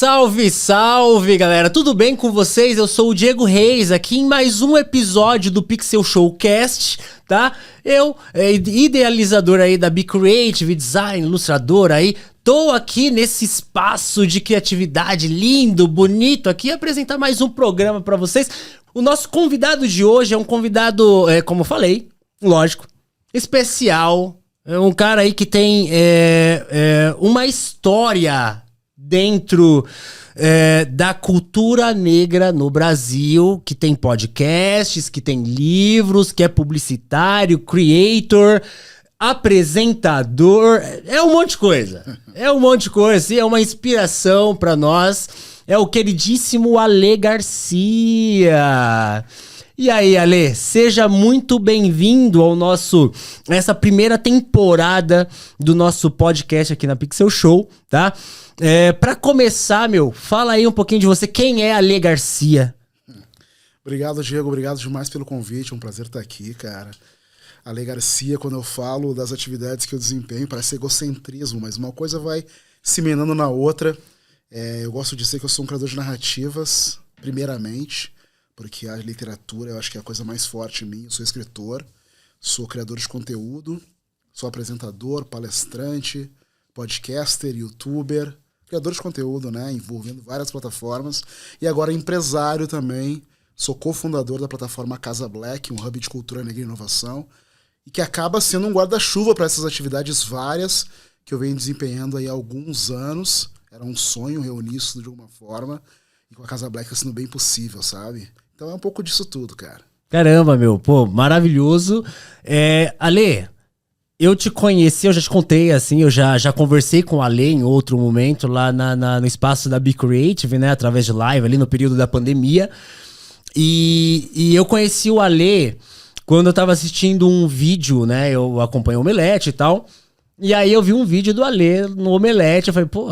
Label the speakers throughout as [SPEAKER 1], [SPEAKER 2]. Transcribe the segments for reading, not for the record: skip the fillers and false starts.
[SPEAKER 1] Salve, salve, galera! Tudo bem com vocês? Eu sou o Diego Reis, aqui em mais um episódio do Pixel Showcast, tá? Eu, idealizador aí da Be Creative, design, ilustrador aí, tô aqui nesse espaço de criatividade lindo, bonito, aqui apresentar mais um programa pra vocês. O nosso convidado de hoje é um convidado, como eu falei, lógico, especial. É um cara aí que tem uma história dentro da cultura negra no Brasil, que tem podcasts, que tem livros, que é publicitário, creator, apresentador, é um monte de coisa. É um monte de coisa, e é uma inspiração pra nós. É o queridíssimo Ale Garcia. E aí, Ale, seja muito bem-vindo ao essa primeira temporada do nosso podcast aqui na Pixel Show, tá? Pra começar, fala aí um pouquinho de você. Quem é Ale Garcia?
[SPEAKER 2] Obrigado, Diego. Obrigado demais pelo convite. É um prazer estar aqui, cara. Ale Garcia, quando eu falo das atividades que eu desempenho, parece egocentrismo, mas uma coisa vai se emendando na outra. Eu gosto de dizer que eu sou um criador de narrativas, primeiramente, porque a literatura eu acho que é a coisa mais forte em mim. Eu sou escritor, sou criador de conteúdo, sou apresentador, palestrante, podcaster, youtuber, criador de conteúdo, né, envolvendo várias plataformas, e agora empresário também. Sou cofundador da plataforma Casa Black, um hub de cultura negra e inovação, e que acaba sendo um guarda-chuva para essas atividades várias que eu venho desempenhando aí há alguns anos. Era um sonho reunir isso de alguma forma, e com a Casa Black está sendo bem possível, sabe? Então é um pouco disso tudo, cara.
[SPEAKER 1] Caramba, maravilhoso. Ale, eu te conheci, eu já te contei, assim, eu já conversei com o Ale em outro momento lá no espaço da Be Creative, né, através de live, ali no período da pandemia. E eu conheci o Ale quando eu tava assistindo um vídeo, né, eu acompanho o Omelete e tal. E aí eu vi um vídeo do Ale no Omelete, eu falei, pô,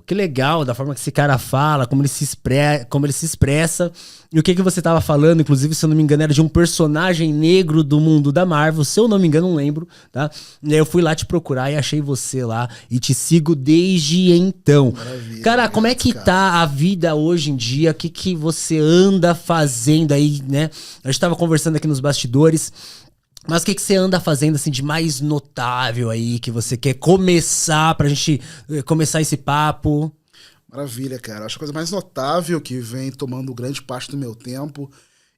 [SPEAKER 1] que legal, da forma que esse cara fala, como ele se expressa. E o que você tava falando, inclusive, se eu não me engano, era de um personagem negro do mundo da Marvel, se eu não me engano, não lembro, tá? E aí eu fui lá te procurar e achei você lá, e te sigo desde então.
[SPEAKER 2] Maravilha,
[SPEAKER 1] cara, como é que tá a vida hoje em dia? O que você anda fazendo aí, né? A gente tava conversando aqui nos bastidores. Mas o que você anda fazendo assim de mais notável aí, que você quer começar pra gente começar esse papo?
[SPEAKER 2] Maravilha, cara. Acho que a coisa mais notável que vem tomando grande parte do meu tempo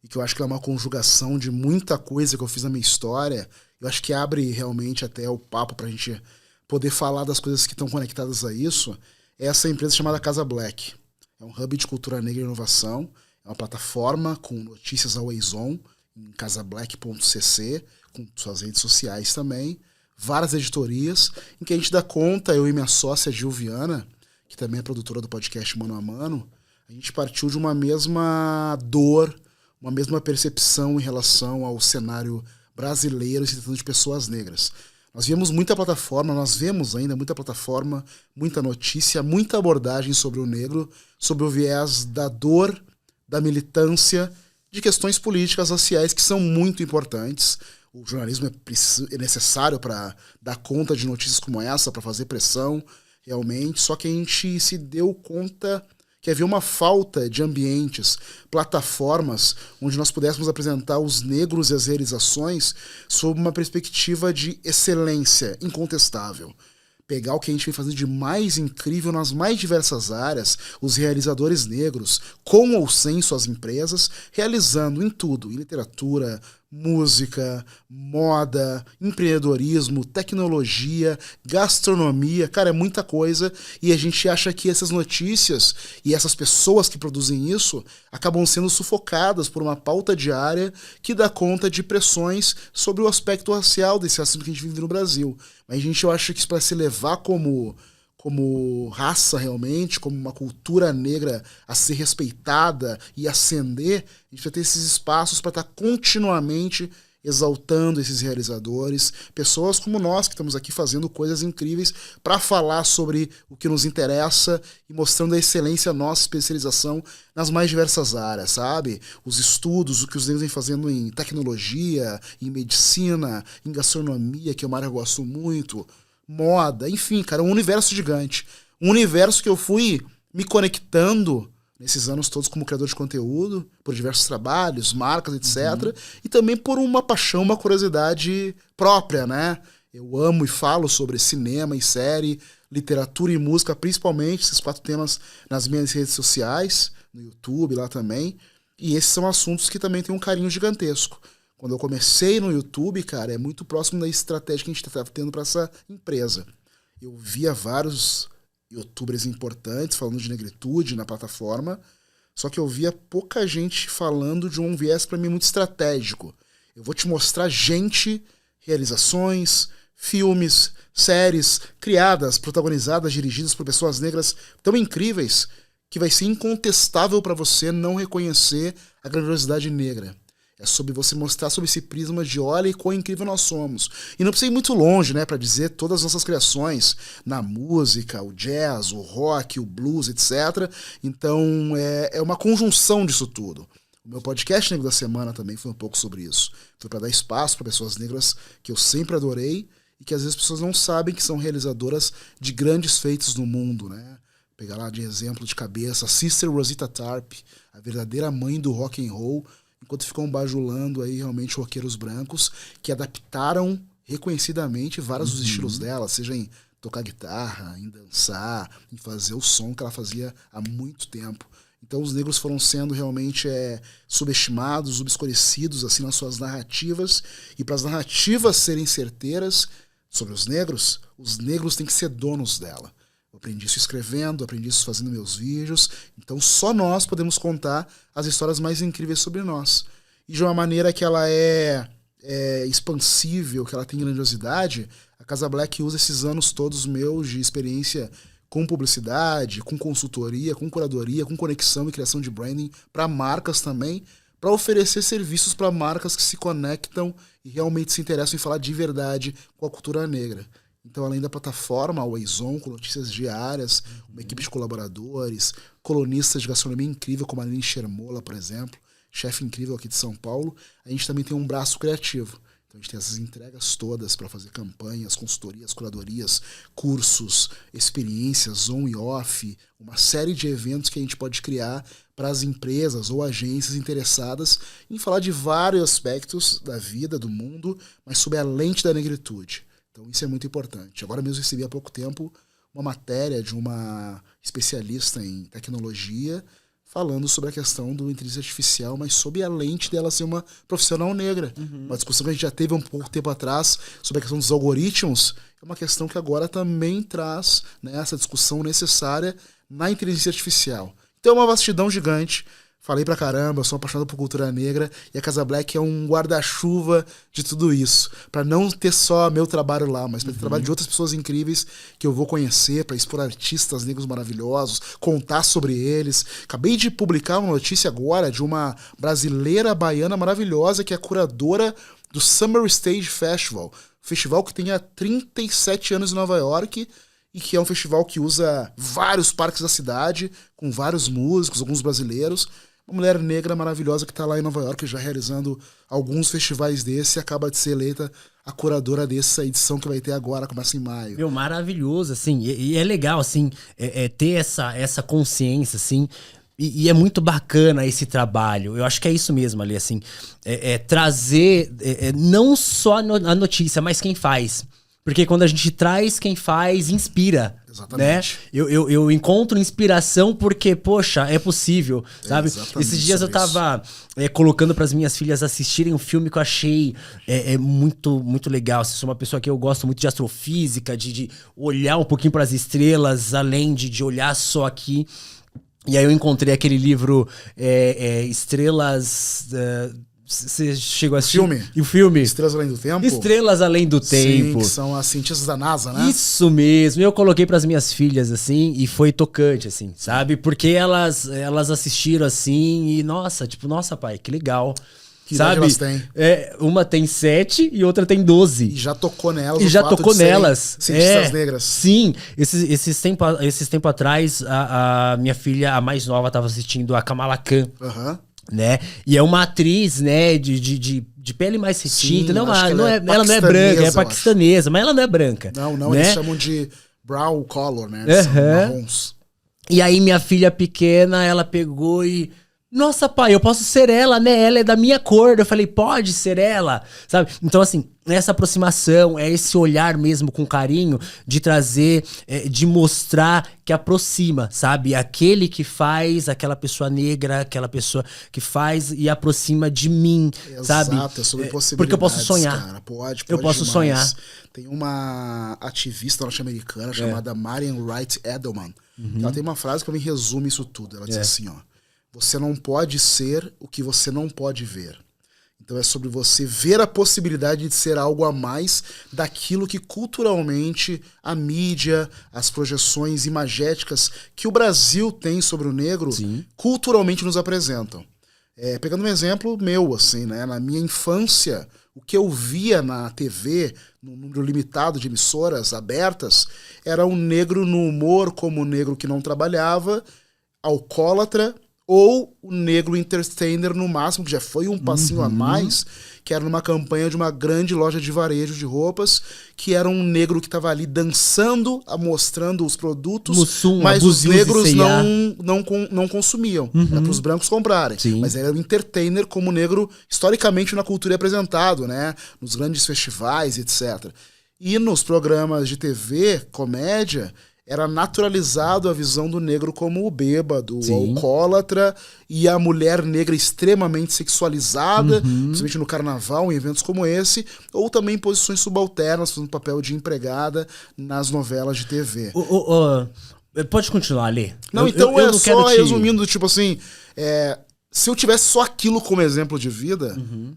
[SPEAKER 2] e que eu acho que é uma conjugação de muita coisa que eu fiz na minha história, eu acho que abre realmente até o papo pra gente poder falar das coisas que estão conectadas a isso, é essa empresa chamada Casa Black. É um hub de cultura negra e inovação, é uma plataforma com notícias always on, em casablack.cc, com suas redes sociais também, várias editorias, em que a gente dá conta, eu e minha sócia Gil Viana, que também é produtora do podcast Mano a Mano, a gente partiu de uma mesma dor, uma mesma percepção em relação ao cenário brasileiro se tratando de pessoas negras. Nós vemos muita plataforma, nós vemos ainda muita plataforma, muita notícia, muita abordagem sobre o negro, sobre o viés da dor, da militância, de questões políticas, sociais, que são muito importantes. O jornalismo é necessário para dar conta de notícias como essa, para fazer pressão, realmente. Só que a gente se deu conta que havia uma falta de ambientes, plataformas, onde nós pudéssemos apresentar os negros e as realizações sob uma perspectiva de excelência incontestável. Pegar o que a gente vem fazendo de mais incrível nas mais diversas áreas, os realizadores negros, com ou sem suas empresas, realizando em tudo, em literatura, música, moda, empreendedorismo, tecnologia, gastronomia, cara, é muita coisa, e a gente acha que essas notícias e essas pessoas que produzem isso acabam sendo sufocadas por uma pauta diária que dá conta de pressões sobre o aspecto racial desse assunto que a gente vive no Brasil. Mas eu acho que isso, para se levar como raça realmente, como uma cultura negra a ser respeitada e ascender, a gente vai ter esses espaços para estar continuamente exaltando esses realizadores, pessoas como nós que estamos aqui fazendo coisas incríveis para falar sobre o que nos interessa e mostrando a excelência, nossa especialização nas mais diversas áreas, sabe? Os estudos, o que os negros vêm fazendo em tecnologia, em medicina, em gastronomia, que é uma área que eu gosto muito, moda, enfim, cara, um universo gigante. Um universo que eu fui me conectando nesses anos todos como criador de conteúdo, por diversos trabalhos, marcas, etc. E também por uma paixão, uma curiosidade própria, né? Eu amo e falo sobre cinema e série, literatura e música, principalmente esses 4 temas nas minhas redes sociais, no YouTube lá também. E esses são assuntos que também têm um carinho gigantesco. Quando eu comecei no YouTube, cara, é muito próximo da estratégia que a gente está tendo para essa empresa. Eu via vários youtubers importantes falando de negritude na plataforma, só que eu via pouca gente falando de um viés para mim muito estratégico. Eu vou te mostrar gente, realizações, filmes, séries criadas, protagonizadas, dirigidas por pessoas negras tão incríveis que vai ser incontestável para você não reconhecer a grandiosidade negra. É sobre você mostrar sobre esse prisma de olha e quão incrível nós somos. E não precisa ir muito longe, né, para dizer todas as nossas criações na música, o jazz, o rock, o blues, etc. Então é uma conjunção disso tudo. O meu podcast Negro da Semana também foi um pouco sobre isso. Foi para dar espaço para pessoas negras que eu sempre adorei e que às vezes as pessoas não sabem que são realizadoras de grandes feitos no mundo, né? Pegar lá de exemplo de cabeça Sister Rosita Tharpe, a verdadeira mãe do rock and roll, enquanto ficam bajulando aí realmente roqueiros brancos que adaptaram reconhecidamente vários dos estilos dela, seja em tocar guitarra, em dançar, em fazer o som que ela fazia há muito tempo. Então os negros foram sendo realmente subestimados, obscurecidos assim nas suas narrativas, e para as narrativas serem certeiras sobre os negros têm que ser donos dela. Eu aprendi isso escrevendo, aprendi isso fazendo meus vídeos. Então só nós podemos contar as histórias mais incríveis sobre nós. E de uma maneira que ela é expansível, que ela tem grandiosidade, a Casa Black usa esses anos todos meus de experiência com publicidade, com consultoria, com curadoria, com conexão e criação de branding para marcas também, para oferecer serviços para marcas que se conectam e realmente se interessam em falar de verdade com a cultura negra. Então, além da plataforma, a Wayzon, com notícias diárias, uma equipe de colaboradores, colunistas de gastronomia incrível, como a Aline Shermola, por exemplo, chefe incrível aqui de São Paulo, a gente também tem um braço criativo. Então, a gente tem essas entregas todas para fazer campanhas, consultorias, curadorias, cursos, experiências, on e off, uma série de eventos que a gente pode criar para as empresas ou agências interessadas em falar de vários aspectos da vida, do mundo, mas sob a lente da negritude. Então isso é muito importante. Agora mesmo recebi há pouco tempo uma matéria de uma especialista em tecnologia falando sobre a questão do inteligência artificial, mas sob a lente dela ser uma profissional negra. Uma discussão que a gente já teve um pouco tempo atrás sobre a questão dos algoritmos, é uma questão que agora também traz, né, essa discussão necessária na inteligência artificial. Então é uma vastidão gigante. Falei pra caramba, eu sou apaixonado por cultura negra e a Casa Black é um guarda-chuva de tudo isso. Pra não ter só meu trabalho lá, mas pra ter trabalho de outras pessoas incríveis que eu vou conhecer, pra expor artistas negros maravilhosos, contar sobre eles. Acabei de publicar uma notícia agora de uma brasileira baiana maravilhosa que é curadora do Summer Stage Festival. Festival que tem há 37 anos em Nova York e que é um festival que usa vários parques da cidade, com vários músicos, alguns brasileiros. Uma mulher negra maravilhosa que está lá em Nova York já realizando alguns festivais desse e acaba de ser eleita a curadora dessa edição que vai ter agora, começa em maio.
[SPEAKER 1] Meu, maravilhoso, assim, e é legal, assim, ter essa consciência, assim, e é muito bacana esse trabalho. Eu acho que é isso mesmo ali, assim, trazer não só a notícia, mas quem faz. Porque quando a gente traz quem faz, inspira. Exatamente. Né? Eu encontro inspiração porque, poxa, é possível, sabe? Esses dias eu tava colocando para as minhas filhas assistirem um filme que eu achei muito, muito legal. Eu sou uma pessoa que eu gosto muito de astrofísica, de olhar um pouquinho para as estrelas, além de olhar só aqui. E aí eu encontrei aquele livro Estrelas... Você chegou a assistir? O filme?
[SPEAKER 2] Estrelas Além do Tempo?
[SPEAKER 1] Estrelas Além do Tempo.
[SPEAKER 2] Sim, que são as cientistas da NASA, né?
[SPEAKER 1] Isso mesmo. Eu coloquei pras minhas filhas, assim, e foi tocante, assim, sabe? Porque elas assistiram, assim, e nossa, pai, que legal.
[SPEAKER 2] Que idade elas têm?
[SPEAKER 1] Uma tem 7 e outra tem 12.
[SPEAKER 2] E já tocou nelas.
[SPEAKER 1] E já tocou nelas.
[SPEAKER 2] Cientistas negras.
[SPEAKER 1] Sim. Esses tempos atrás, a minha filha, a mais nova, tava assistindo a Kamala Khan.
[SPEAKER 2] Aham.
[SPEAKER 1] Né? E é uma atriz, né, de pele mais retinta.
[SPEAKER 2] Sim,
[SPEAKER 1] ela não é branca, é paquistanesa, mas ela não é branca.
[SPEAKER 2] Não,
[SPEAKER 1] né?
[SPEAKER 2] Eles chamam de brown color, né?
[SPEAKER 1] São
[SPEAKER 2] marrons.
[SPEAKER 1] E aí minha filha pequena, ela pegou e... Nossa, pai, eu posso ser ela, né? Ela é da minha cor. Eu falei, pode ser ela, sabe? Então, assim, essa aproximação, é esse olhar mesmo com carinho de trazer, de mostrar que aproxima, sabe? Aquele que faz, aquela pessoa negra, aquela pessoa que faz e aproxima de mim, sabe?
[SPEAKER 2] Exato, é sobre possibilidades,
[SPEAKER 1] porque eu posso sonhar.
[SPEAKER 2] Cara. Pode
[SPEAKER 1] eu posso
[SPEAKER 2] demais.
[SPEAKER 1] sonhar.
[SPEAKER 2] Tem uma ativista norte-americana chamada Marian Wright Edelman. Ela tem uma frase que me resume isso tudo. Ela diz assim, ó. Você não pode ser o que você não pode ver. Então é sobre você ver a possibilidade de ser algo a mais daquilo que culturalmente a mídia, as projeções imagéticas que o Brasil tem sobre o negro, culturalmente nos apresentam. Pegando um exemplo meu, assim, né? Na minha infância, o que eu via na TV, num número limitado de emissoras abertas, era um negro no humor como um negro que não trabalhava, alcoólatra, ou o negro entertainer no máximo, que já foi um passinho a mais, que era numa campanha de uma grande loja de varejo de roupas, que era um negro que estava ali dançando, mostrando os produtos,
[SPEAKER 1] Mussum,
[SPEAKER 2] mas os negros
[SPEAKER 1] C&A.
[SPEAKER 2] não consumiam. Era para os brancos comprarem.
[SPEAKER 1] Sim.
[SPEAKER 2] Mas era um entertainer como o negro, historicamente, na cultura é apresentado, né? Nos grandes festivais, etc. E nos programas de TV, comédia, era naturalizado a visão do negro como o bêbado, o alcoólatra, e a mulher negra extremamente sexualizada, principalmente no carnaval, em eventos como esse, ou também em posições subalternas, fazendo papel de empregada nas novelas de TV.
[SPEAKER 1] Pode continuar, Lê.
[SPEAKER 2] Não, então eu só resumindo, tipo assim, se eu tivesse só aquilo como exemplo de vida,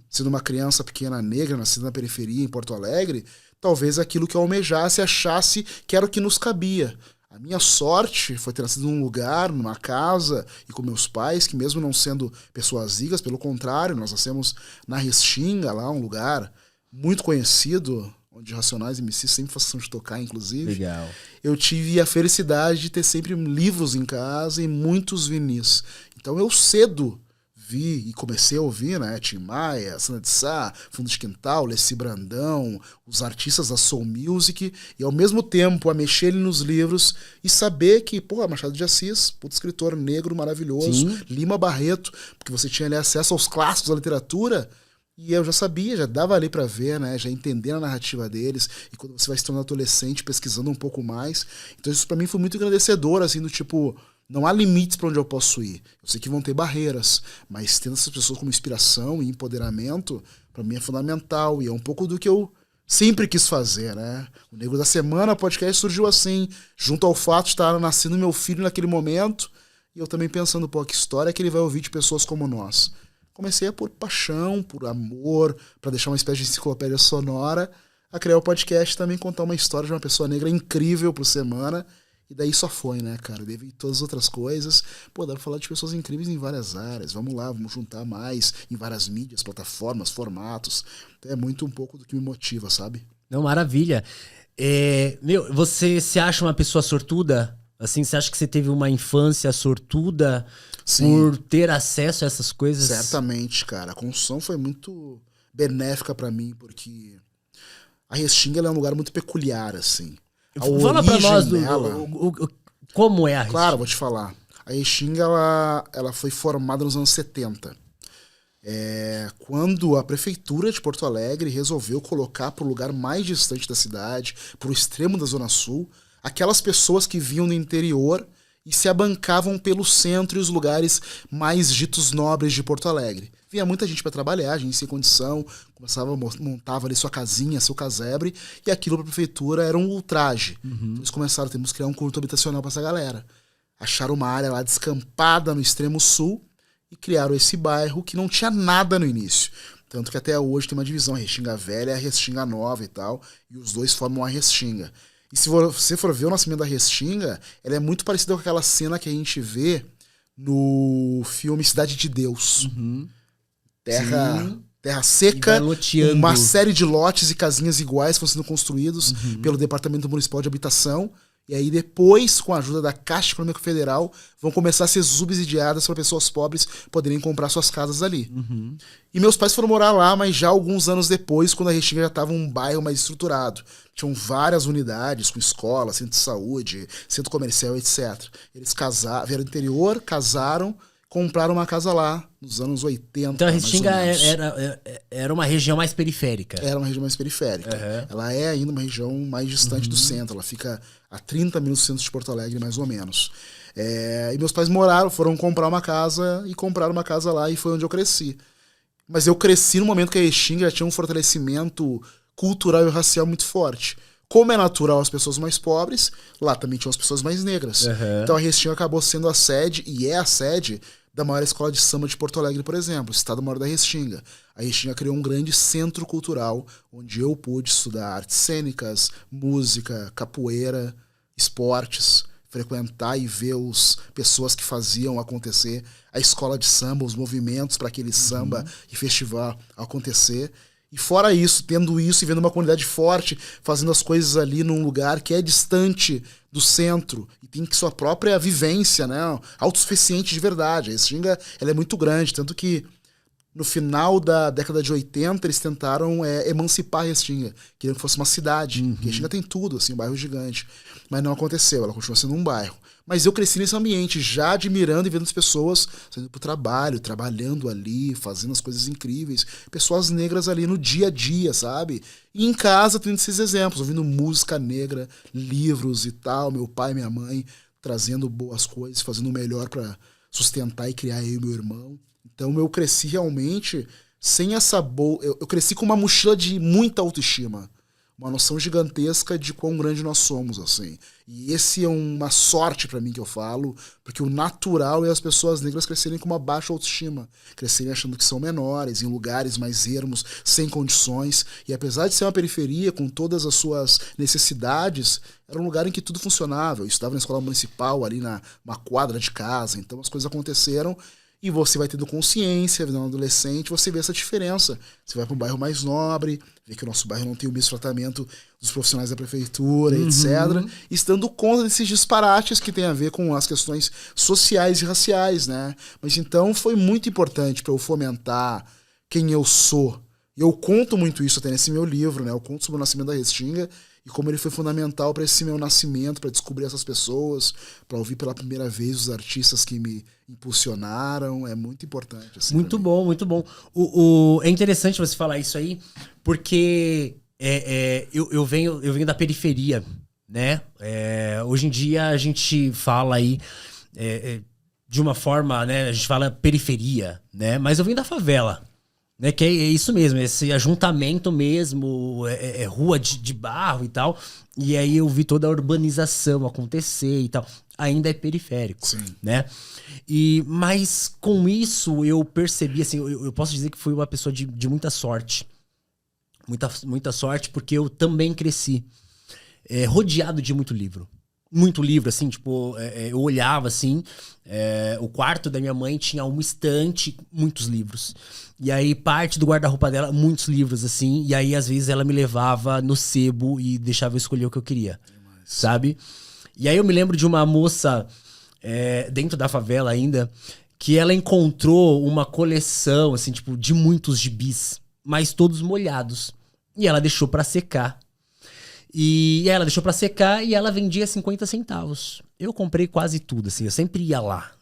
[SPEAKER 2] sendo uma criança pequena negra, nascida na periferia, em Porto Alegre, talvez aquilo que eu almejasse, achasse que era o que nos cabia. A minha sorte foi ter nascido num lugar, numa casa, e com meus pais, que mesmo não sendo pessoas ricas, pelo contrário, nós nascemos na Restinga, lá um lugar muito conhecido, onde Racionais e MCs sempre façam de tocar, inclusive.
[SPEAKER 1] Legal.
[SPEAKER 2] Eu tive a felicidade de ter sempre livros em casa e muitos vinis. Então eu cedo vi e comecei a ouvir, né, Tim Maia, Sandra de Sá, Fundo de Quintal, Leci Brandão, os artistas da Soul Music, e ao mesmo tempo a mexer nos livros e saber que, pô, Machado de Assis, puto escritor negro maravilhoso, Lima Barreto, porque você tinha ali acesso aos clássicos da literatura, e eu já sabia, já dava ali pra ver, né, já entendendo a narrativa deles, e quando você vai se tornando adolescente, pesquisando um pouco mais, então isso pra mim foi muito engrandecedor, assim, do tipo... Não há limites para onde eu posso ir. Eu sei que vão ter barreiras, mas tendo essas pessoas como inspiração e empoderamento, para mim é fundamental. E é um pouco do que eu sempre quis fazer, né? O Negro da Semana podcast surgiu assim, junto ao fato de estar nascendo meu filho naquele momento, e eu também pensando, pô, que história que ele vai ouvir de pessoas como nós. Comecei a por paixão, por amor, para deixar uma espécie de enciclopédia sonora, a criar o podcast e também contar uma história de uma pessoa negra incrível por semana. E daí só foi, né, cara? Devido a todas as outras coisas. Pô, dá pra falar de pessoas incríveis em várias áreas. Vamos lá, vamos juntar mais em várias mídias, plataformas, formatos. Então é muito um pouco do que me motiva, sabe?
[SPEAKER 1] Não, maravilha. Você se acha uma pessoa sortuda? Assim, você acha que você teve uma infância sortuda por ter acesso a essas coisas?
[SPEAKER 2] Certamente, cara. A construção foi muito benéfica pra mim, porque a Restinga ela é um lugar muito peculiar, assim.
[SPEAKER 1] Fala pra nós como é a Restinga.
[SPEAKER 2] Claro, vou te falar. A Restinga ela foi formada nos anos 70. Quando a prefeitura de Porto Alegre resolveu colocar para o lugar mais distante da cidade, para o extremo da Zona Sul, aquelas pessoas que vinham do interior e se abancavam pelo centro e os lugares mais ditos nobres de Porto Alegre. Vinha muita gente para trabalhar, gente sem condição, montava ali sua casinha, seu casebre, e aquilo para a prefeitura era um ultraje. Eles começaram, temos que criar um conjunto habitacional para essa galera. Acharam uma área lá descampada no extremo sul e criaram esse bairro que não tinha nada no início. Tanto que até hoje tem uma divisão, a Restinga Velha e a Restinga Nova e tal, e os dois formam a Restinga. E se você for ver o nascimento da Restinga, ela é muito parecida com aquela cena que a gente vê no filme Cidade de Deus. Terra seca, uma série de lotes e casinhas iguais foram sendo construídos pelo Departamento Municipal de Habitação, E aí depois, com a ajuda da Caixa Econômica Federal, vão começar a ser subsidiadas para pessoas pobres poderem comprar suas casas ali. E meus pais foram morar lá, mas já alguns anos depois, quando a Restinga já estava um bairro mais estruturado. Tinham várias unidades com escola, centro de saúde, centro comercial, etc. Eles vieram do interior, casaram, compraram uma casa lá, nos anos 80.
[SPEAKER 1] Então a Restinga era uma região mais periférica.
[SPEAKER 2] Era uma região mais periférica. Ela é ainda uma região mais distante do centro. Ela fica a 30 minutos do centro de Porto Alegre, mais ou menos. E meus pais foram comprar uma casa e compraram uma casa lá, e foi onde eu cresci. Mas eu cresci no momento que a Restinga já tinha um fortalecimento cultural e racial muito forte. Como é natural as pessoas mais pobres, lá também tinham as pessoas mais negras. Então a Restinga acabou sendo a sede, e é a sede, da maior escola de samba de Porto Alegre, por exemplo, Estado Maior da Restinga. A Restinga criou um grande centro cultural, onde eu pude estudar artes cênicas, música, capoeira, esportes, frequentar e ver as pessoas que faziam acontecer, a escola de samba, os movimentos para aquele samba e festival acontecer. E fora isso, tendo isso e vendo uma comunidade forte, fazendo as coisas ali num lugar que é distante do centro e tem que sua própria vivência, né? Autossuficiente de verdade. A Restinga, ela é muito grande, tanto que no final da década de 80 eles tentaram emancipar a Restinga, queriam que fosse uma cidade. A Restinga tem tudo, assim, um bairro gigante. Mas não aconteceu, ela continua sendo um bairro. Mas eu cresci nesse ambiente, já admirando e vendo as pessoas saindo pro trabalho, trabalhando ali, fazendo as coisas incríveis. Pessoas negras ali no dia a dia, sabe? E em casa tendo esses exemplos, ouvindo música negra, livros e tal, meu pai e minha mãe trazendo boas coisas, fazendo o melhor para sustentar e criar eu e meu irmão. Então eu cresci realmente sem essa boa... Eu cresci com uma mochila de muita autoestima. Uma noção gigantesca de quão grande nós somos, assim. E esse é uma sorte pra mim que eu falo, porque o natural é as pessoas negras crescerem com uma baixa autoestima, crescerem achando que são menores, em lugares mais ermos, sem condições. E apesar de ser uma periferia, com todas as suas necessidades, era um lugar em que tudo funcionava. Eu estudava na escola municipal, ali numa quadra de casa, então as coisas aconteceram. E você vai tendo consciência, virando adolescente, você vê essa diferença. Você vai para um bairro mais nobre, vê que o nosso bairro não tem o mesmo tratamento dos profissionais da prefeitura, etc. E estando conta desses disparates que tem a ver com as questões sociais e raciais, né? Mas então foi muito importante para eu fomentar quem eu sou. E eu conto muito isso até nesse meu livro, né? Eu conto sobre o nascimento da Restinga e como ele foi fundamental para esse meu nascimento, para descobrir essas pessoas, para ouvir pela primeira vez os artistas que me impulsionaram. É muito importante. Assim,
[SPEAKER 1] muito bom, muito bom. É interessante você falar isso aí, porque eu venho da periferia, né? Hoje em dia a gente fala aí de uma forma, né? A gente fala periferia, né? Mas eu venho da favela. Né, que é isso mesmo, esse ajuntamento mesmo, rua de barro e tal. E aí eu vi toda a urbanização acontecer e tal. Ainda é periférico,
[SPEAKER 2] sim,
[SPEAKER 1] né? Mas com isso eu percebi, assim, eu posso dizer que fui uma pessoa de muita sorte. Muita sorte, porque eu também cresci rodeado de muito livro. Muito livro, assim, tipo, eu olhava, assim, o quarto da minha mãe tinha uma estante, muitos livros. E aí, parte do guarda-roupa dela, muitos livros, assim. E aí, às vezes, ela me levava no sebo e deixava eu escolher o que eu queria, sabe? E aí, eu me lembro de uma moça, dentro da favela ainda, que ela encontrou uma coleção, assim, tipo, de muitos gibis, mas todos molhados. E ela deixou pra secar. E ela deixou pra secar e ela vendia 50 centavos. Eu comprei quase tudo, assim. Eu sempre ia lá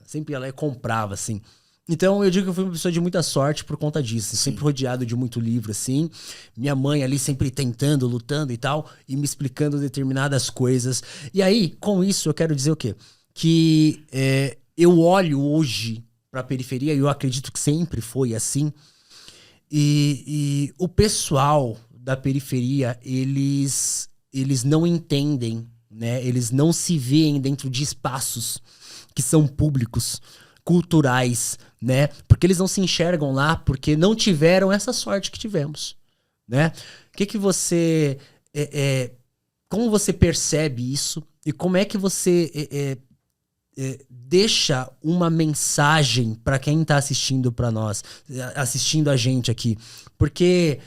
[SPEAKER 1] e comprava, assim. Então eu digo que eu fui uma pessoa de muita sorte por conta disso. Assim, sempre rodeado de muito livro, assim. Minha mãe ali sempre tentando, lutando e tal. E me explicando determinadas coisas. E aí, com isso, eu quero dizer o quê? Que eu olho hoje pra periferia e eu acredito que sempre foi assim. E o pessoal da periferia, eles não entendem, né? Eles não se veem dentro de espaços que são públicos, culturais, né? Porque eles não se enxergam lá porque não tiveram essa sorte que tivemos, né? Que você... como você percebe isso e como é que você deixa uma mensagem para quem tá assistindo para nós, assistindo a gente aqui? Porque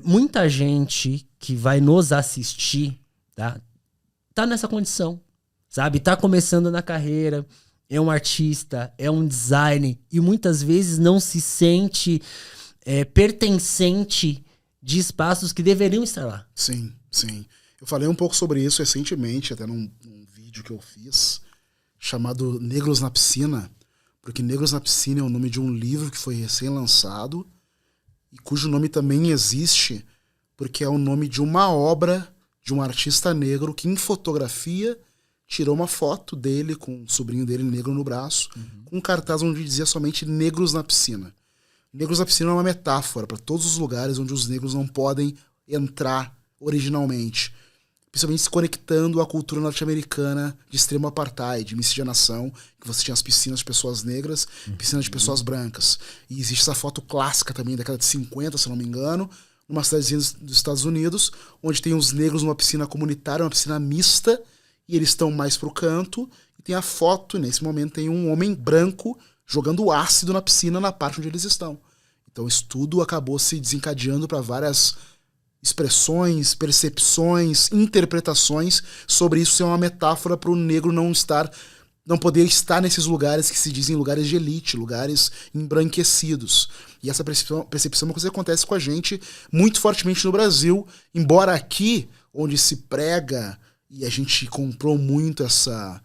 [SPEAKER 1] muita gente que vai nos assistir, tá? tá nessa condição, sabe? Tá começando na carreira, é um artista, é um designer e muitas vezes não se sente pertencente de espaços que deveriam estar lá.
[SPEAKER 2] Sim, sim. Eu falei um pouco sobre isso recentemente, até num vídeo que eu fiz, chamado Negros na Piscina, porque Negros na Piscina é o nome de um livro que foi recém-lançado e cujo nome também existe porque é o nome de uma obra de um artista negro que, em fotografia, tirou uma foto dele com o sobrinho dele negro no braço, com um cartaz onde dizia somente Negros na Piscina. Negros na Piscina é uma metáfora para todos os lugares onde os negros não podem entrar originalmente, principalmente se conectando à cultura norte-americana de extremo apartheid, miscigenação, que você tinha as piscinas de pessoas negras, piscinas de pessoas brancas. E existe essa foto clássica também, da década de 50, se não me engano, numa cidadezinha dos Estados Unidos, onde tem os negros numa piscina comunitária, uma piscina mista, e eles estão mais pro canto, e tem a foto, nesse momento tem um homem branco jogando ácido na piscina na parte onde eles estão. Então isso tudo acabou se desencadeando para várias expressões, percepções, interpretações sobre isso ser uma metáfora para o negro não poder estar nesses lugares que se dizem lugares de elite, lugares embranquecidos. E essa percepção é uma coisa que acontece com a gente muito fortemente no Brasil, embora aqui, onde se prega, e a gente comprou muito essa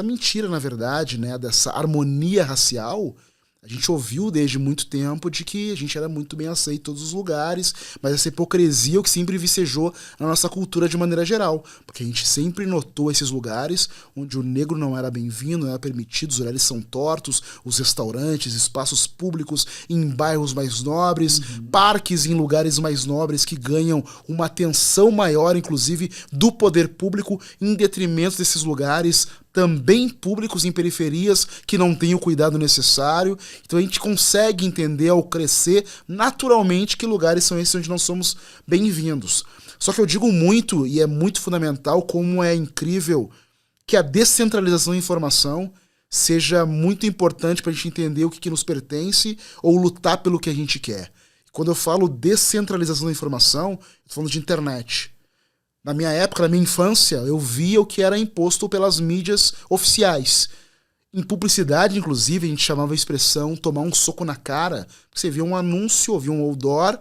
[SPEAKER 2] mentira, na verdade, né, dessa harmonia racial, a gente ouviu desde muito tempo de que a gente era muito bem aceito em todos os lugares, mas essa hipocrisia é o que sempre vicejou na nossa cultura de maneira geral, porque a gente sempre notou esses lugares onde o negro não era bem-vindo, não era permitido, os horários são tortos, os restaurantes, espaços públicos em bairros mais nobres, parques em lugares mais nobres que ganham uma atenção maior, inclusive, do poder público, em detrimento desses lugares também públicos em periferias que não têm o cuidado necessário. Então a gente consegue entender ao crescer naturalmente que lugares são esses onde não somos bem-vindos. Só que eu digo muito, e é muito fundamental, como é incrível que a descentralização da informação seja muito importante para a gente entender o que nos pertence ou lutar pelo que a gente quer. Quando eu falo descentralização da informação, eu estou falando de internet. Na minha época, na minha infância, eu via o que era imposto pelas mídias oficiais. Em publicidade, inclusive, a gente chamava a expressão tomar um soco na cara. Você via um anúncio, ouvia um outdoor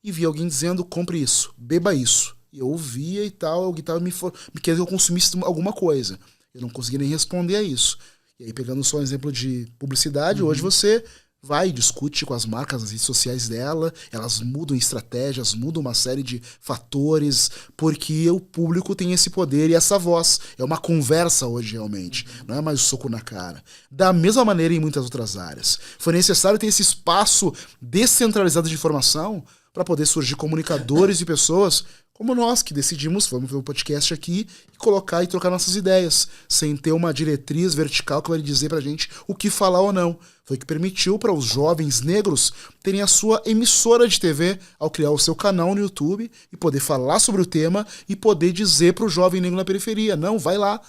[SPEAKER 2] e via alguém dizendo, compre isso, beba isso. E eu ouvia e tal, alguém estava me querendo que eu consumisse alguma coisa. Eu não conseguia nem responder a isso. E aí, pegando só um exemplo de publicidade, hoje você vai e discute com as marcas nas redes sociais dela, elas mudam estratégias, mudam uma série de fatores, porque o público tem esse poder e essa voz. É uma conversa hoje, realmente. Não é mais o soco na cara. Da mesma maneira em muitas outras áreas. Foi necessário ter esse espaço descentralizado de informação para poder surgir comunicadores e pessoas como nós, que decidimos, vamos ver o podcast aqui, e colocar e trocar nossas ideias, sem ter uma diretriz vertical que vai dizer pra gente o que falar ou não. Foi o que permitiu para os jovens negros terem a sua emissora de TV ao criar o seu canal no YouTube e poder falar sobre o tema e poder dizer pro jovem negro na periferia, não, vai lá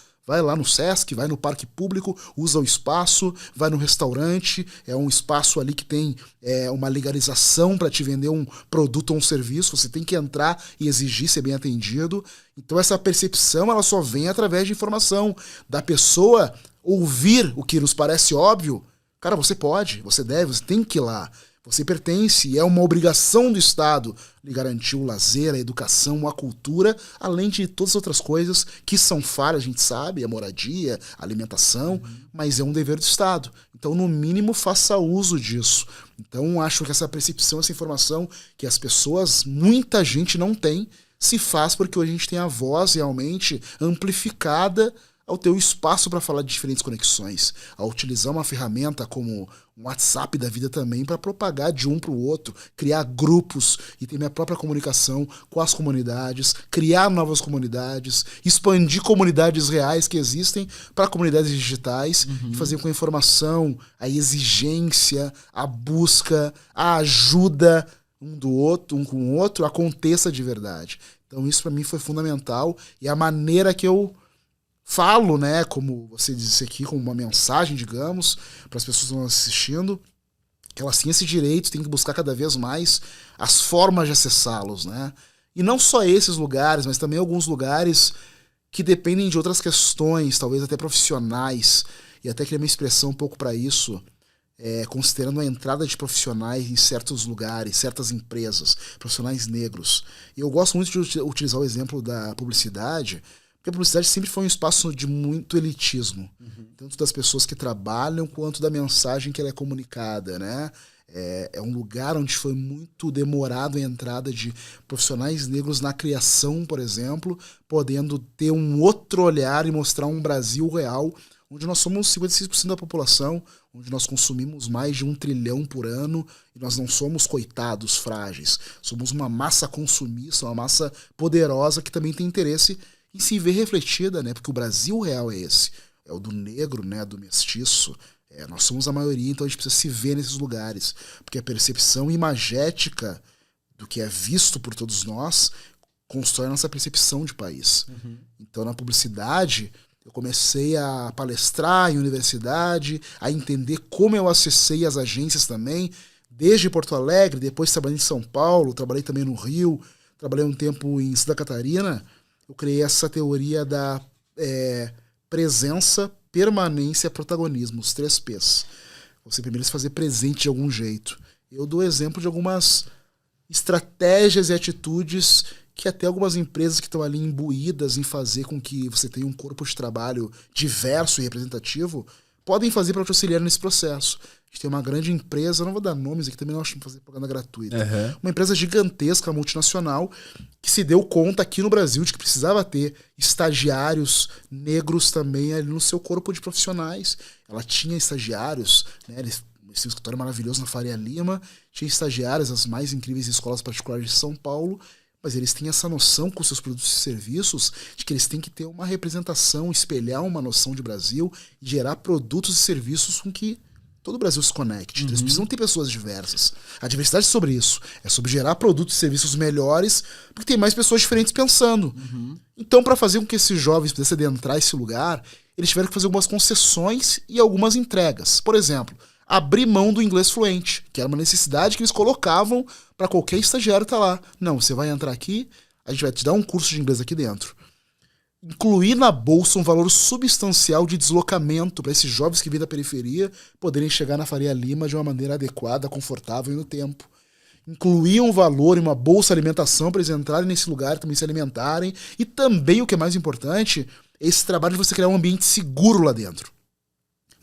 [SPEAKER 2] no Sesc, vai no parque público, usa o espaço, vai no restaurante, é um espaço ali que tem uma legalização para te vender um produto ou um serviço, você tem que entrar e exigir ser bem atendido. Então essa percepção ela só vem através de informação, da pessoa ouvir o que nos parece óbvio. Cara, você pode, você deve, você tem que ir lá. Você pertence, é uma obrigação do Estado lhe garantir o lazer, a educação, a cultura, além de todas as outras coisas que são falhas, a gente sabe, a moradia, a alimentação, mas é um dever do Estado. Então, no mínimo, faça uso disso. Então, acho que essa percepção, essa informação que as pessoas, muita gente não tem, se faz porque hoje a gente tem a voz realmente amplificada ao ter o espaço para falar de diferentes conexões, a utilizar uma ferramenta como um WhatsApp da vida também para propagar de um para o outro, criar grupos e ter minha própria comunicação com as comunidades, criar novas comunidades, expandir comunidades reais que existem para comunidades digitais e fazer com que a informação, a exigência, a busca, a ajuda um com o outro aconteça de verdade. Então isso para mim foi fundamental e a maneira que eu falo, né, como você disse aqui, como uma mensagem, digamos, para as pessoas que estão assistindo, que elas têm esse direito, têm que buscar cada vez mais as formas de acessá-los, né? E não só esses lugares, mas também alguns lugares que dependem de outras questões, talvez até profissionais, e até queria uma expressão um pouco para isso, considerando a entrada de profissionais em certos lugares, certas empresas, profissionais negros. E eu gosto muito de utilizar o exemplo da publicidade, porque a publicidade sempre foi um espaço de muito elitismo, tanto das pessoas que trabalham quanto da mensagem que ela é comunicada, né? É um lugar onde foi muito demorado a entrada de profissionais negros na criação, por exemplo, podendo ter um outro olhar e mostrar um Brasil real, onde nós somos 56% da população, onde nós consumimos mais de 1 trilhão por ano, e nós não somos coitados, frágeis. Somos uma massa consumista, uma massa poderosa que também tem interesse em se ver refletida, né? Porque o Brasil real é esse. É o do negro, né? Do mestiço. Nós somos a maioria, então a gente precisa se ver nesses lugares. Porque a percepção imagética do que é visto por todos nós constrói a nossa percepção de país. Então, na publicidade, eu comecei a palestrar em universidade, a entender como eu acessei as agências também, desde Porto Alegre, depois trabalhei em São Paulo, trabalhei também no Rio, trabalhei um tempo em Santa Catarina. Eu criei essa teoria da presença, permanência, protagonismo, os 3 P's. Você primeiro se fazer presente de algum jeito. Eu dou exemplo de algumas estratégias e atitudes que até algumas empresas que estão ali imbuídas em fazer com que você tenha um corpo de trabalho diverso e representativo podem fazer para te auxiliar nesse processo. A gente tem uma grande empresa, não vou dar nomes aqui, também não acho que fazer propaganda gratuita. Uma empresa gigantesca, multinacional, que se deu conta aqui no Brasil de que precisava ter estagiários negros também ali no seu corpo de profissionais. Ela tinha estagiários, né? Eles tinham um escritório maravilhoso na Faria Lima, tinha estagiários, as mais incríveis escolas particulares de São Paulo, mas eles têm essa noção com seus produtos e serviços de que eles têm que ter uma representação, espelhar uma noção de Brasil e gerar produtos e serviços com que todo o Brasil se conecte. Eles precisam ter pessoas diversas. A diversidade é sobre isso. É sobre gerar produtos e serviços melhores, porque tem mais pessoas diferentes pensando. Então, para fazer com que esses jovens pudessem adentrar esse lugar, eles tiveram que fazer algumas concessões e algumas entregas. Por exemplo, abrir mão do inglês fluente, que era uma necessidade que eles colocavam para qualquer estagiário estar lá. Não, você vai entrar aqui, a gente vai te dar um curso de inglês aqui dentro. Incluir na bolsa um valor substancial de deslocamento para esses jovens que vêm da periferia poderem chegar na Faria Lima de uma maneira adequada, confortável e no tempo. Incluir um valor em uma bolsa alimentação para eles entrarem nesse lugar, também se alimentarem. E também, o que é mais importante, é esse trabalho de você criar um ambiente seguro lá dentro.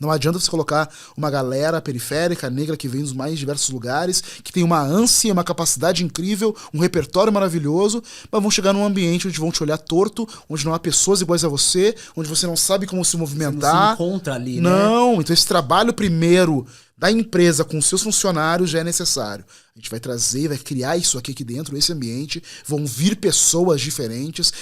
[SPEAKER 2] Não adianta você colocar uma galera periférica, negra, que vem dos mais diversos lugares, que tem uma ânsia, uma capacidade incrível, um repertório maravilhoso, mas vão chegar num ambiente onde vão te olhar torto, onde não há pessoas iguais a você, onde você não sabe como se movimentar.
[SPEAKER 1] Você não se encontra ali, né?
[SPEAKER 2] Não, então esse trabalho primeiro da empresa com seus funcionários já é necessário. A gente vai trazer, vai criar isso aqui dentro, esse ambiente, vão vir pessoas diferentes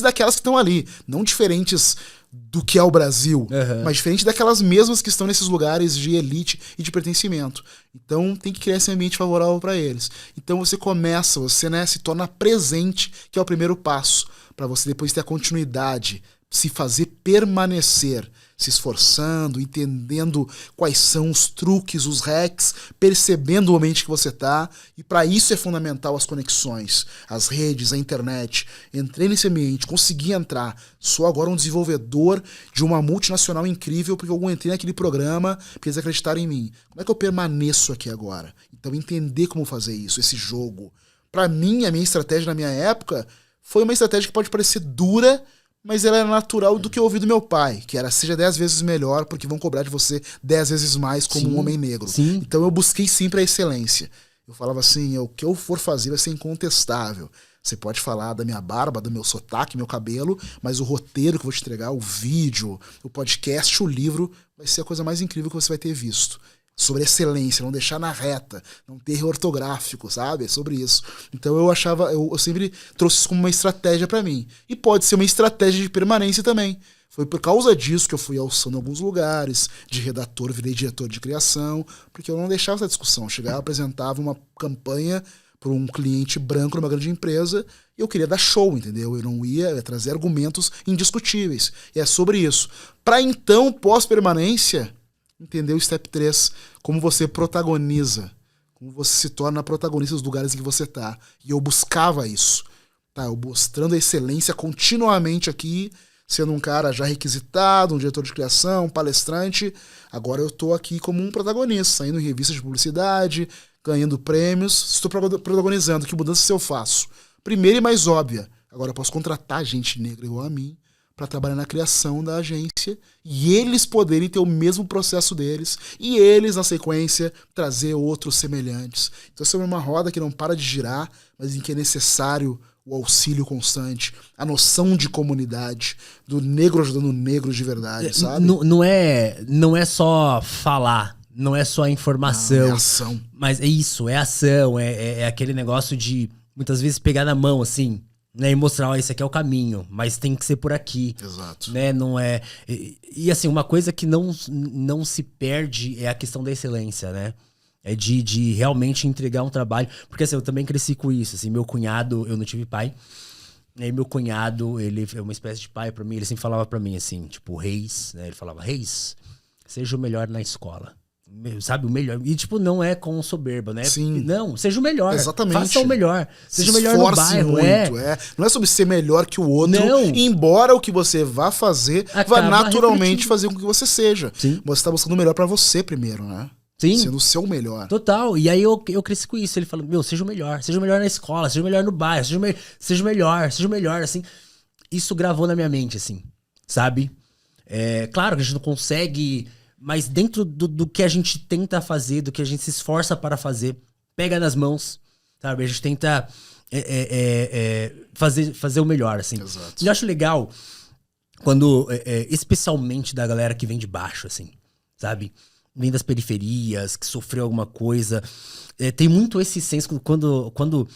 [SPEAKER 2] daquelas que estão ali, não diferentes do que é o Brasil, mas diferente daquelas mesmas que estão nesses lugares de elite e de pertencimento. Então tem que criar esse ambiente favorável para eles. Então você começa, você, né, se torna presente, que é o primeiro passo, para você depois ter a continuidade, se fazer permanecer, se esforçando, entendendo quais são os truques, os hacks, percebendo o ambiente que você está. E para isso é fundamental as conexões, as redes, a internet. Entrei nesse ambiente, consegui entrar. Sou agora um desenvolvedor de uma multinacional incrível porque eu entrei naquele programa porque eles acreditaram em mim. Como é que eu permaneço aqui agora? Então entender como fazer isso, esse jogo. Para mim, a minha estratégia na minha época foi uma estratégia que pode parecer dura, mas ela era natural do que eu ouvi do meu pai, que era seja 10 vezes melhor, porque vão cobrar de você 10 vezes mais como um homem negro.
[SPEAKER 1] Sim.
[SPEAKER 2] Então eu busquei sempre a excelência. Eu falava assim, o que eu for fazer vai ser incontestável. Você pode falar da minha barba, do meu sotaque, meu cabelo, mas o roteiro que eu vou te entregar, o vídeo, o podcast, o livro, vai ser a coisa mais incrível que você vai ter visto. Sobre excelência, não deixar na reta, não ter erro ortográfico, sabe? É sobre isso. Então eu sempre trouxe isso como uma estratégia pra mim. E pode ser uma estratégia de permanência também. Foi por causa disso que eu fui alçando em alguns lugares, de redator, virei diretor de criação, porque eu não deixava essa discussão. Eu chegava, apresentava uma campanha para um cliente branco numa grande empresa e eu queria dar show, entendeu? Eu não ia trazer argumentos indiscutíveis. E é sobre isso. Para então, pós-permanência, entender o step 3, como você protagoniza, como você se torna protagonista dos lugares em que você tá. E eu buscava isso, tá? Eu mostrando a excelência continuamente aqui, sendo um cara já requisitado, um diretor de criação, um palestrante. Agora eu tô aqui como um protagonista, saindo em revistas de publicidade, ganhando prêmios. Estou protagonizando. Que mudança eu faço? Primeira e mais óbvia. Agora eu posso contratar gente negra igual a mim para trabalhar na criação da agência e eles poderem ter o mesmo processo deles e eles, na sequência, trazer outros semelhantes. Então essa é uma roda que não para de girar, mas em que é necessário o auxílio constante, a noção de comunidade, do negro ajudando o negro de verdade, sabe?
[SPEAKER 1] Não é só falar, não é só informação.
[SPEAKER 2] Não, é ação.
[SPEAKER 1] Mas é isso, é ação, é aquele negócio de muitas vezes pegar na mão, assim, né, e mostrar, ó, esse aqui é o caminho, mas tem que ser por aqui.
[SPEAKER 2] Exato.
[SPEAKER 1] Né, não é... E assim, uma coisa que não se perde é a questão da excelência, né? É de realmente entregar um trabalho. Porque assim, eu também cresci com isso. Assim, meu cunhado, eu não tive pai. E aí meu cunhado, ele é uma espécie de pai pra mim. Ele sempre falava pra mim assim, tipo, Reis, né? Ele falava, Reis, seja o melhor na escola. Sabe, o melhor. E tipo, não é com soberba, né?
[SPEAKER 2] Sim.
[SPEAKER 1] Não, seja o melhor.
[SPEAKER 2] Exatamente.
[SPEAKER 1] Faça o melhor. Seja o melhor no bairro.
[SPEAKER 2] Muito, Não é sobre ser melhor que o outro,
[SPEAKER 1] Não.
[SPEAKER 2] embora o que você vá fazer
[SPEAKER 1] Acaba
[SPEAKER 2] vá naturalmente
[SPEAKER 1] refletindo.
[SPEAKER 2] fazer com que você seja.
[SPEAKER 1] Sim.
[SPEAKER 2] Você tá buscando o melhor pra você primeiro, né?
[SPEAKER 1] Sim.
[SPEAKER 2] Sendo o seu melhor.
[SPEAKER 1] Total. E aí eu cresci com isso. Ele falou, meu, seja o melhor na escola, seja o melhor no bairro, seja o melhor, assim. Isso gravou na minha mente, assim, sabe? Claro que a gente não consegue, mas dentro do que a gente tenta fazer, do que a gente se esforça para fazer, pega nas mãos, sabe? A gente tenta fazer o melhor, assim.
[SPEAKER 2] Exato.
[SPEAKER 1] E eu acho legal quando, especialmente da galera que vem de baixo, assim, sabe? Vem das periferias, que sofreu alguma coisa. Tem muito esse senso quando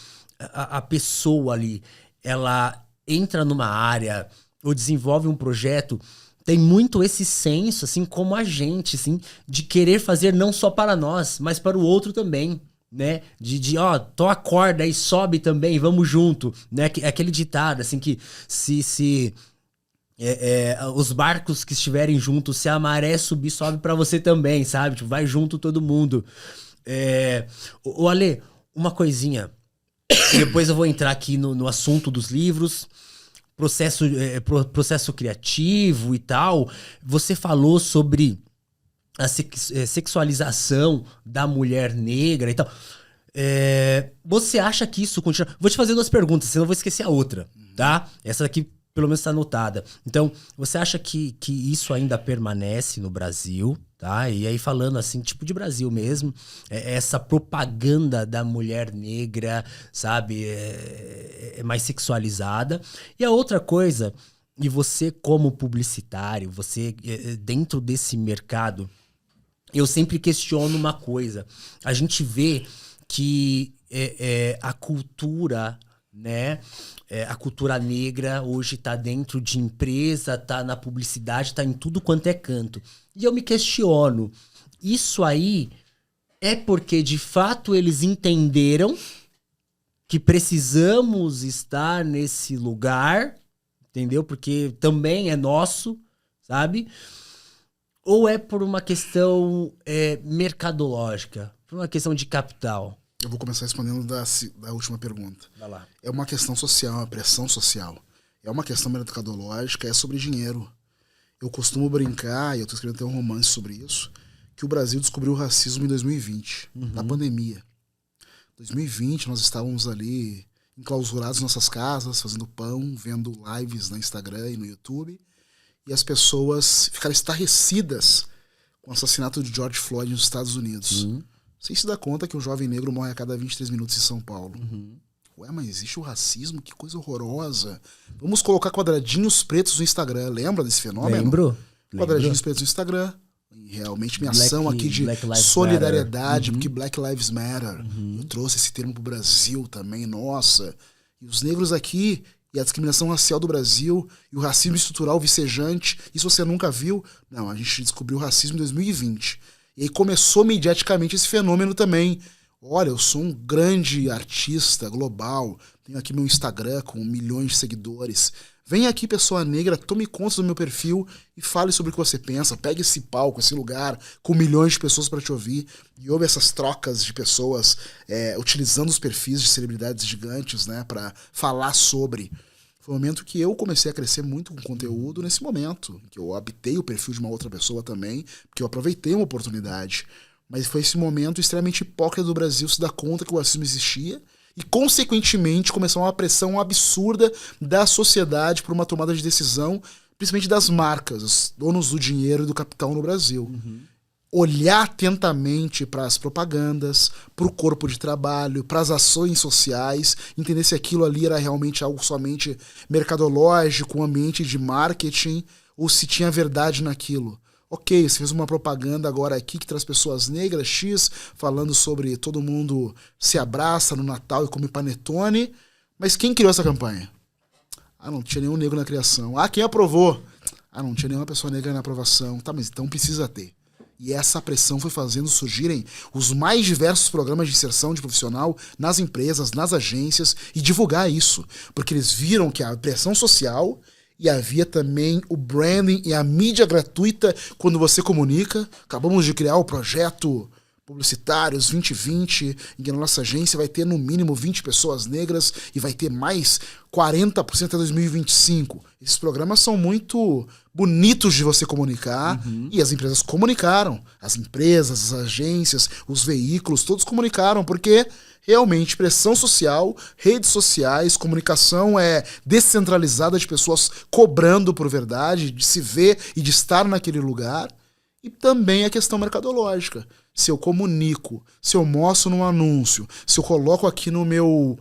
[SPEAKER 1] a pessoa ali, ela entra numa área ou desenvolve um projeto, tem muito esse senso, assim, como a gente, assim, de querer fazer não só para nós, mas para o outro também, né? Ó, tô a corda e sobe também, vamos junto, né? Aquele ditado, assim, que se os barcos que estiverem juntos, se a maré subir, sobe pra você também, sabe? Tipo, vai junto todo mundo. Ô Ale, uma coisinha. Depois eu vou entrar aqui no assunto dos livros, processo criativo e tal. Você falou sobre a sexualização da mulher negra e tal. Você acha que isso continua... Vou te fazer 2 perguntas, senão eu vou esquecer a outra, tá? Essa daqui pelo menos está anotada. Então, você acha que isso ainda permanece no Brasil, tá? E aí falando assim, tipo de Brasil mesmo, essa propaganda da mulher negra, sabe, é mais sexualizada. E a outra coisa, e você como publicitário, você dentro desse mercado, eu sempre questiono uma coisa. A gente vê que a cultura, né? A cultura negra hoje tá dentro de empresa, tá na publicidade, tá em tudo quanto é canto. E eu me questiono, isso aí é porque de fato eles entenderam que precisamos estar nesse lugar, entendeu? Porque também é nosso, sabe? Ou é por uma questão mercadológica, por uma questão de capital?
[SPEAKER 2] Eu vou começar respondendo da última pergunta.
[SPEAKER 1] Vai lá.
[SPEAKER 2] É uma questão social, uma pressão social. É uma questão mercadológica, é sobre dinheiro. Eu costumo brincar, e eu tô escrevendo até um romance sobre isso, que o Brasil descobriu o racismo em 2020, na pandemia. 2020, nós estávamos ali enclausurados em nossas casas, fazendo pão, vendo lives no Instagram e no YouTube, e as pessoas ficaram estarrecidas com o assassinato de George Floyd nos Estados Unidos. Sem se dar conta que um jovem negro morre a cada 23 minutos em São Paulo. Ué, mas existe o racismo? Que coisa horrorosa. Vamos colocar quadradinhos pretos no Instagram. Lembra desse fenômeno?
[SPEAKER 1] Lembro.
[SPEAKER 2] Quadradinhos pretos no Instagram. E realmente minha ação aqui de solidariedade, porque Black Lives Matter. Eu trouxe esse termo pro Brasil também, nossa. E os negros aqui, e a discriminação racial do Brasil, e o racismo estrutural vicejante, isso você nunca viu? Não, a gente descobriu o racismo em 2020. E aí começou mediaticamente esse fenômeno também. Olha, eu sou um grande artista global, tenho aqui meu Instagram com milhões de seguidores. Vem aqui, pessoa negra, tome conta do meu perfil e fale sobre o que você pensa. Pegue esse palco, esse lugar, com milhões de pessoas para te ouvir. E houve essas trocas de pessoas utilizando os perfis de celebridades gigantes, né, para falar sobre. Foi o momento que eu comecei a crescer muito com conteúdo nesse momento, que eu habitei o perfil de uma outra pessoa também, porque eu aproveitei uma oportunidade. Mas foi esse momento extremamente hipócrita do Brasil se dar conta que o racismo existia e, consequentemente, começou uma pressão absurda da sociedade por uma tomada de decisão, principalmente das marcas, os donos do dinheiro e do capital no Brasil. Olhar atentamente para as propagandas, para o corpo de trabalho, para as ações sociais, entender se aquilo ali era realmente algo somente mercadológico, um ambiente de marketing, ou se tinha verdade naquilo. Ok, você fez uma propaganda agora aqui que traz pessoas negras, X, falando sobre todo mundo se abraça no Natal e come panetone, mas quem criou essa campanha? Ah, não tinha nenhum negro na criação. Ah, quem aprovou? Ah, não tinha nenhuma pessoa negra na aprovação. Tá, mas então precisa ter. E essa pressão foi fazendo surgirem os mais diversos programas de inserção de profissional nas empresas, nas agências, e divulgar isso. Porque eles viram que a pressão social, e havia também o branding e a mídia gratuita quando você comunica. Acabamos de criar o projeto Publicitários 2020, em que na nossa agência vai ter no mínimo 20 pessoas negras e vai ter mais 40% até 2025. Esses programas são muito bonitos de você comunicar, e as empresas comunicaram. As empresas, as agências, os veículos, todos comunicaram, porque realmente pressão social, redes sociais, comunicação descentralizada de pessoas cobrando por verdade, de se ver e de estar naquele lugar. E também a questão mercadológica. Se eu comunico, se eu mostro num anúncio, se eu coloco aqui no meu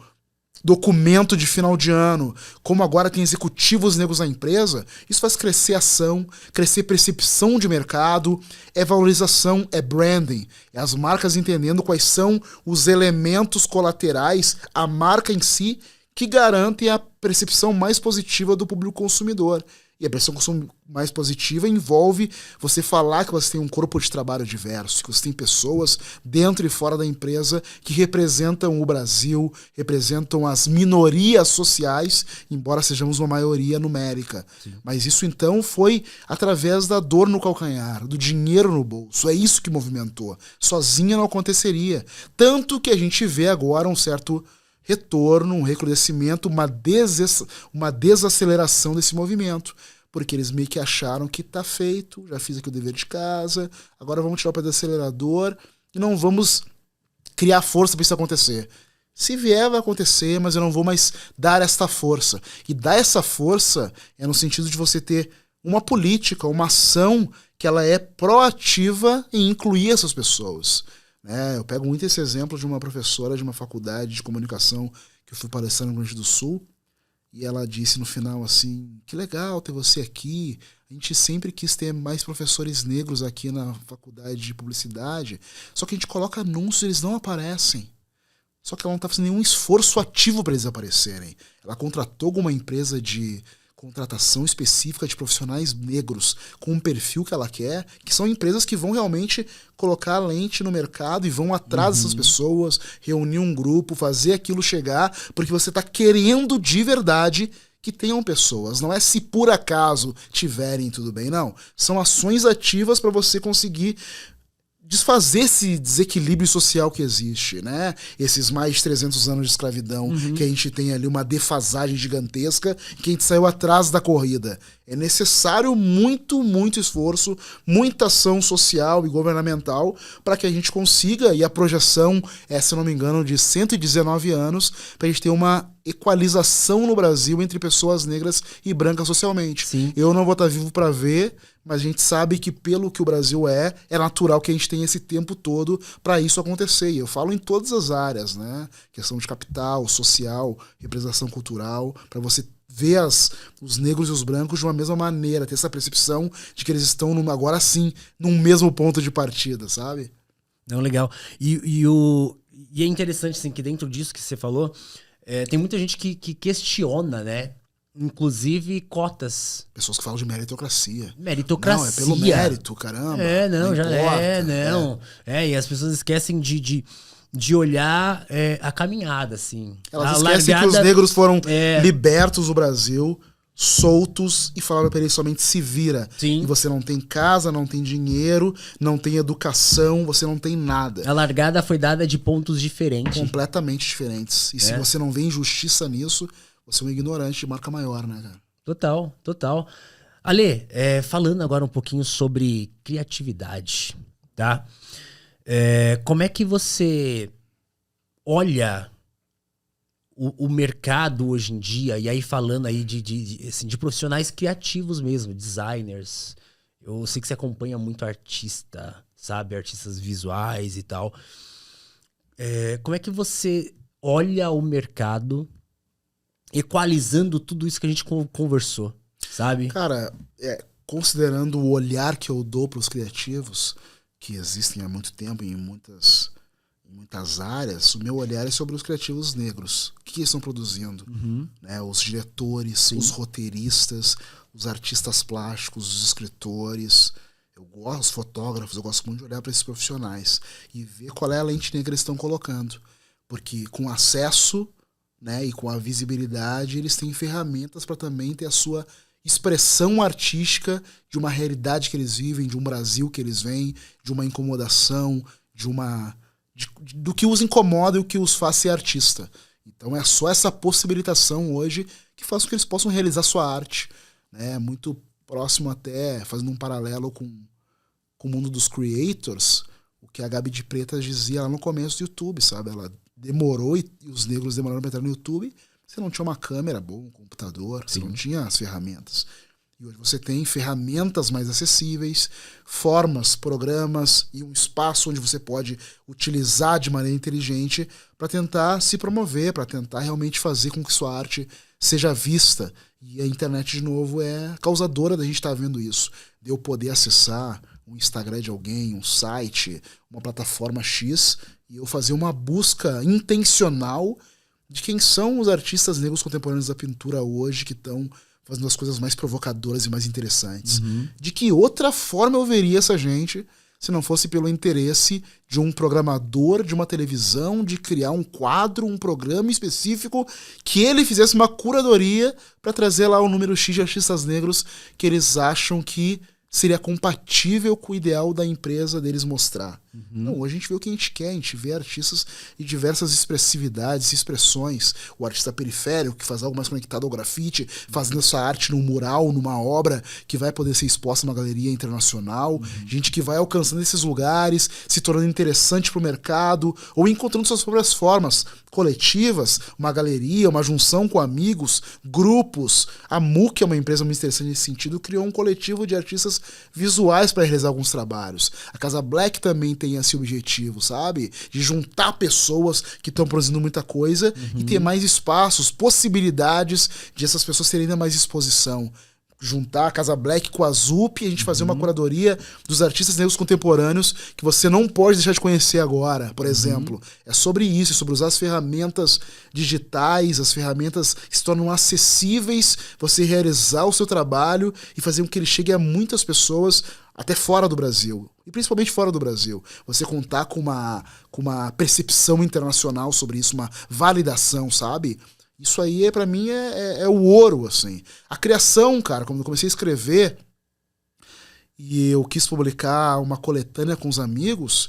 [SPEAKER 2] documento de final de ano, como agora tem executivos negros na empresa, isso faz crescer ação, crescer percepção de mercado, é valorização, é branding, é as marcas entendendo quais são os elementos colaterais, a marca em si, que garantem a percepção mais positiva do público consumidor. E a percepção mais positiva envolve você falar que você tem um corpo de trabalho diverso, que você tem pessoas dentro e fora da empresa que representam o Brasil, representam as minorias sociais, embora sejamos uma maioria numérica. Sim. Mas isso então foi através da dor no calcanhar, do dinheiro no bolso. É isso que movimentou. Sozinha não aconteceria. Tanto que a gente vê agora um certo retorno, um recrudescimento, uma desaceleração desse movimento. Porque eles meio que acharam que tá feito, já fiz aqui o dever de casa, agora vamos tirar o pé do acelerador e não vamos criar força para isso acontecer. Se vier, vai acontecer, mas eu não vou mais dar esta força. E dar essa força é no sentido de você ter uma política, uma ação que ela é proativa em incluir essas pessoas. Eu pego muito esse exemplo de uma professora de uma faculdade de comunicação que eu fui palestrar no Rio Grande do Sul, e ela disse no final assim, que legal ter você aqui, a gente sempre quis ter mais professores negros aqui na faculdade de publicidade, só que a gente coloca anúncios e eles não aparecem. Só que ela não está fazendo nenhum esforço ativo para eles aparecerem. Ela contratou alguma empresa de contratação específica de profissionais negros com um perfil que ela quer, que são empresas que vão realmente colocar a lente no mercado e vão atrás dessas pessoas, reunir um grupo, fazer aquilo chegar, porque você está querendo de verdade que tenham pessoas. Não é se por acaso tiverem tudo bem, não. São ações ativas para você conseguir desfazer esse desequilíbrio social que existe, né? Esses mais de 300 anos de escravidão, que a gente tem ali uma defasagem gigantesca, que a gente saiu atrás da corrida. É necessário muito, muito esforço, muita ação social e governamental para que a gente consiga, e a projeção é, se não me engano, de 119 anos, para a gente ter uma equalização no Brasil entre pessoas negras e brancas socialmente.
[SPEAKER 1] Sim.
[SPEAKER 2] Eu não vou estar vivo para ver, mas a gente sabe que pelo que o Brasil é natural que a gente tenha esse tempo todo para isso acontecer. E eu falo em todas as áreas, né? Questão de capital, social, representação cultural, para você ver os negros e os brancos de uma mesma maneira, ter essa percepção de que eles estão agora sim, num mesmo ponto de partida, sabe?
[SPEAKER 1] Não, legal. E é interessante, assim, que dentro disso que você falou, tem muita gente que questiona, né? Inclusive cotas.
[SPEAKER 2] Pessoas que falam de meritocracia.
[SPEAKER 1] Meritocracia.
[SPEAKER 2] Não, é pelo mérito, caramba.
[SPEAKER 1] Não já
[SPEAKER 2] importa,
[SPEAKER 1] não. E as pessoas esquecem de olhar a caminhada, assim.
[SPEAKER 2] Elas esquecem que os negros foram libertos do Brasil, soltos, e falaram pra eles somente se vira.
[SPEAKER 1] Sim.
[SPEAKER 2] E você não tem casa, não tem dinheiro, não tem educação, você não tem nada.
[SPEAKER 1] A largada foi dada de pontos diferentes.
[SPEAKER 2] Completamente diferentes. E se você não vê injustiça nisso, você é um ignorante de marca maior, né, cara?
[SPEAKER 1] Total, total. Ale, falando agora um pouquinho sobre criatividade, tá? Como é que você olha o mercado hoje em dia, e aí falando aí assim, de profissionais criativos mesmo, designers. Eu sei que você acompanha muito artista, sabe? Artistas visuais e tal. Como é que você olha o mercado equalizando tudo isso que a gente conversou, sabe?
[SPEAKER 2] Cara, considerando o olhar que eu dou para os criativos, que existem há muito tempo em muitas áreas, o meu olhar é sobre os criativos negros. O que eles estão produzindo? Né? Os diretores, sim, os roteiristas, os artistas plásticos, os escritores. Eu gosto, os fotógrafos, eu gosto muito de olhar para esses profissionais e ver qual é a lente negra que eles estão colocando. Porque com acesso, né, e com a visibilidade, eles têm ferramentas para também ter a sua expressão artística de uma realidade que eles vivem, de um Brasil que eles vêm, de uma incomodação, do que os incomoda e o que os faz ser artista. Então é só essa possibilitação hoje que faz com que eles possam realizar sua arte, né? Muito próximo até, fazendo um paralelo com o mundo dos creators, o que a Gabi de Pretas dizia lá no começo do YouTube, sabe? Ela demorou e os negros demoraram para entrar no YouTube. Você não tinha uma câmera boa, um computador, sim, você não tinha as ferramentas. E hoje você tem ferramentas mais acessíveis, formas, programas e um espaço onde você pode utilizar de maneira inteligente para tentar se promover, para tentar realmente fazer com que sua arte seja vista. E a internet, de novo, é causadora da gente estar vendo isso. De eu poder acessar um Instagram de alguém, um site, uma plataforma X, e eu fazer uma busca intencional de quem são os artistas negros contemporâneos da pintura hoje que estão fazendo as coisas mais provocadoras e mais interessantes. De que outra forma eu veria essa gente se não fosse pelo interesse de um programador de uma televisão, de criar um quadro, um programa específico, que ele fizesse uma curadoria para trazer lá o número X de artistas negros que eles acham que seria compatível com o ideal da empresa deles mostrar. Não, hoje a gente vê o que a gente quer, a gente vê artistas de diversas expressividades, expressões. O artista periférico, que faz algo mais conectado ao grafite, fazendo essa arte num mural, numa obra que vai poder ser exposta numa galeria internacional. Gente que vai alcançando esses lugares, se tornando interessante para o mercado, ou encontrando suas próprias formas coletivas, uma galeria, uma junção com amigos, grupos. A MUC é uma empresa muito interessante nesse sentido, criou um coletivo de artistas visuais para realizar alguns trabalhos. A Casa Black também tem esse objetivo, sabe? De juntar pessoas que estão produzindo muita coisa e ter mais espaços, possibilidades de essas pessoas terem ainda mais exposição. Juntar a Casa Black com a ZUP e a gente fazer uma curadoria dos artistas negros contemporâneos que você não pode deixar de conhecer agora, por exemplo. É sobre isso, é sobre usar as ferramentas digitais, as ferramentas que se tornam acessíveis, você realizar o seu trabalho e fazer com que ele chegue a muitas pessoas, até fora do Brasil. E principalmente fora do Brasil. Você contar com uma percepção internacional sobre isso, uma validação, sabe? Isso aí, pra mim, é o ouro, assim. A criação, cara, quando eu comecei a escrever e eu quis publicar uma coletânea com os amigos,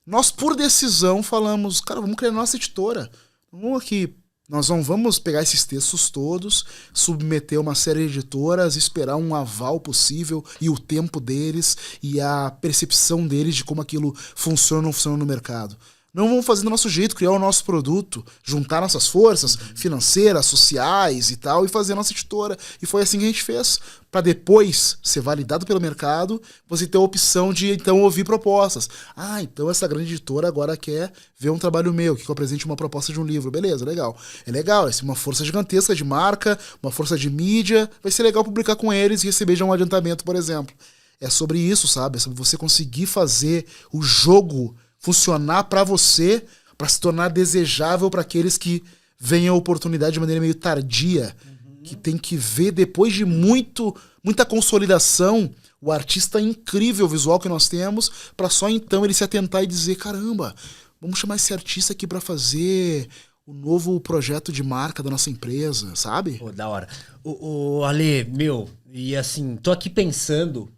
[SPEAKER 2] nós, por decisão, falamos, cara, vamos criar nossa editora. Vamos aqui, nós não vamos pegar esses textos todos, submeter uma série de editoras, esperar um aval possível e o tempo deles e a percepção deles de como aquilo funciona ou não funciona no mercado. Não vamos fazer do nosso jeito, criar o nosso produto, juntar nossas forças financeiras, sociais e tal, e fazer a nossa editora. E foi assim que a gente fez. Para depois ser validado pelo mercado, você ter a opção de, então, ouvir propostas. Ah, então essa grande editora agora quer ver um trabalho meu, que eu apresente uma proposta de um livro. Beleza, legal. É legal, é uma força gigantesca de marca, uma força de mídia. Vai ser legal publicar com eles e receber já um adiantamento, por exemplo. É sobre isso, sabe? É sobre você conseguir fazer o jogo funcionar para você, para se tornar desejável para aqueles que veem a oportunidade de maneira meio tardia, que tem que ver depois de muita consolidação o artista incrível visual que nós temos, para só então ele se atentar e dizer, caramba, vamos chamar esse artista aqui para fazer o novo projeto de marca da nossa empresa, sabe?
[SPEAKER 1] Pô, da hora. O Ale, meu, e assim, tô aqui pensando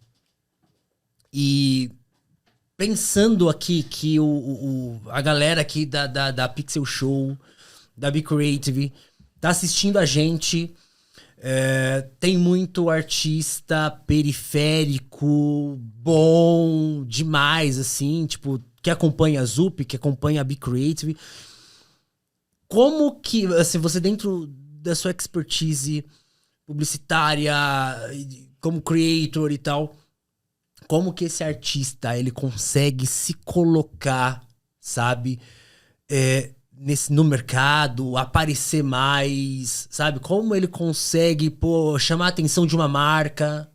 [SPEAKER 1] aqui que a galera aqui da Pixel Show, da Be Creative, tá assistindo a gente, tem muito artista periférico bom demais, assim, tipo, que acompanha a Zup, que acompanha a Be Creative. Como que, assim, você dentro da sua expertise publicitária, como creator e tal, como que esse artista, ele consegue se colocar, sabe, no mercado, aparecer mais, sabe? Como ele consegue, chamar a atenção de uma marca?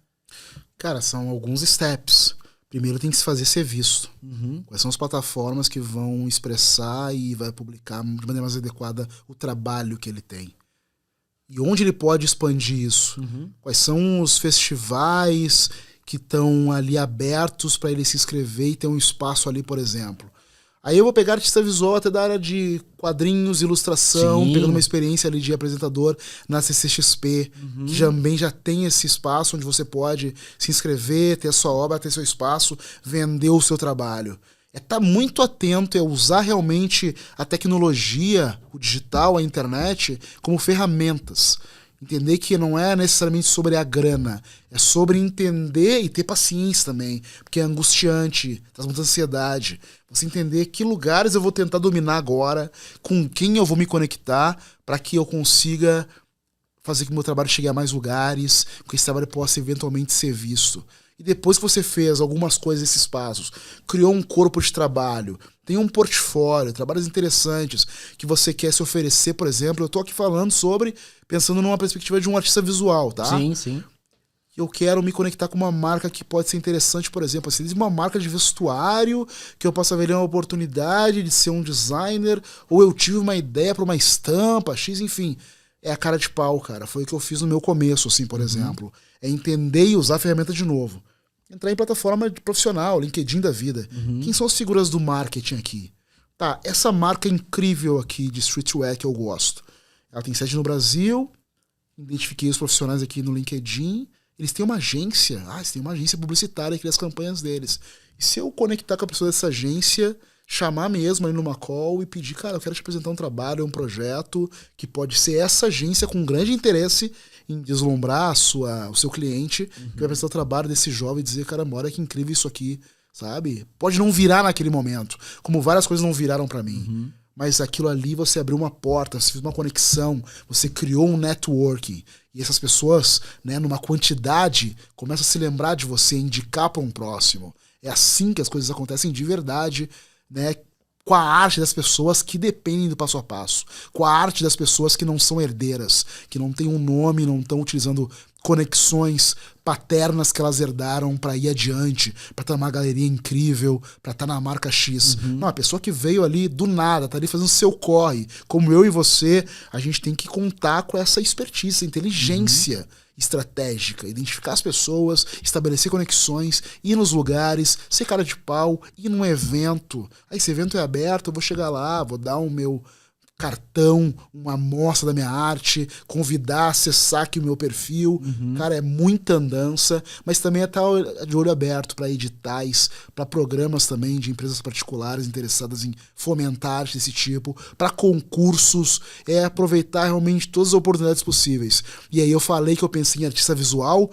[SPEAKER 2] Cara, são alguns steps. Primeiro tem que se fazer ser visto. Quais são as plataformas que vão expressar e vai publicar de maneira mais adequada o trabalho que ele tem? E onde ele pode expandir isso? Quais são os festivais que estão ali abertos para ele se inscrever e ter um espaço ali, por exemplo? Aí eu vou pegar artista visual até da área de quadrinhos, ilustração,
[SPEAKER 1] Sim.
[SPEAKER 2] pegando uma experiência ali de apresentador na CCXP, que também já tem esse espaço onde você pode se inscrever, ter a sua obra, ter seu espaço, vender o seu trabalho. Tá muito atento, usar realmente a tecnologia, o digital, a internet, como ferramentas. Entender que não é necessariamente sobre a grana, é sobre entender e ter paciência também, porque é angustiante, traz muita ansiedade. Você entender que lugares eu vou tentar dominar agora, com quem eu vou me conectar, para que eu consiga fazer que o meu trabalho chegue a mais lugares, que esse trabalho possa eventualmente ser visto. E depois que você fez algumas coisas nesses passos, criou um corpo de trabalho, tem um portfólio, trabalhos interessantes que você quer se oferecer, por exemplo, eu tô aqui falando sobre, pensando numa perspectiva de um artista visual, tá?
[SPEAKER 1] Sim, sim.
[SPEAKER 2] Eu quero me conectar com uma marca que pode ser interessante, por exemplo, assim, uma marca de vestuário, que eu possa ver uma oportunidade de ser um designer, ou eu tive uma ideia para uma estampa, X, enfim. É a cara de pau, cara. Foi o que eu fiz no meu começo, assim, por exemplo. É entender e usar a ferramenta de novo. Entrar em plataforma profissional, LinkedIn da vida. Quem são as figuras do marketing aqui? Tá, essa marca incrível aqui de streetwear que eu gosto. Ela tem sede no Brasil, identifiquei os profissionais aqui no LinkedIn, eles têm uma agência, eles têm uma agência publicitária que cria as campanhas deles. E se eu conectar com a pessoa dessa agência, chamar mesmo aí numa call e pedir, cara, eu quero te apresentar um trabalho, um projeto que pode ser essa agência com grande interesse em deslumbrar o seu cliente, que vai apresentar o trabalho desse jovem e dizer, cara, olha que incrível isso aqui, sabe? Pode não virar naquele momento, como várias coisas não viraram pra mim. Mas aquilo ali você abriu uma porta, você fez uma conexão, você criou um networking. E essas pessoas, né, numa quantidade, começam a se lembrar de você, indicar para um próximo. É assim que as coisas acontecem de verdade, né? Com a arte das pessoas que dependem do passo a passo. Com a arte das pessoas que não são herdeiras, que não têm um nome, não estão utilizando conexões paternas que elas herdaram para ir adiante, para estar numa galeria incrível, para estar na marca X. Não, a pessoa que veio ali do nada, tá ali fazendo seu corre, como eu e você, a gente tem que contar com essa expertise, essa inteligência estratégica, identificar as pessoas, estabelecer conexões, ir nos lugares, ser cara de pau, ir num evento. Aí esse evento é aberto, eu vou chegar lá, vou dar o meu cartão, uma amostra da minha arte, convidar, acessar aqui o meu perfil. Cara, é muita andança, mas também é estar de olho aberto para editais, para programas também de empresas particulares interessadas em fomentar arte desse tipo, para concursos, aproveitar realmente todas as oportunidades possíveis. E aí eu falei que eu pensei em artista visual,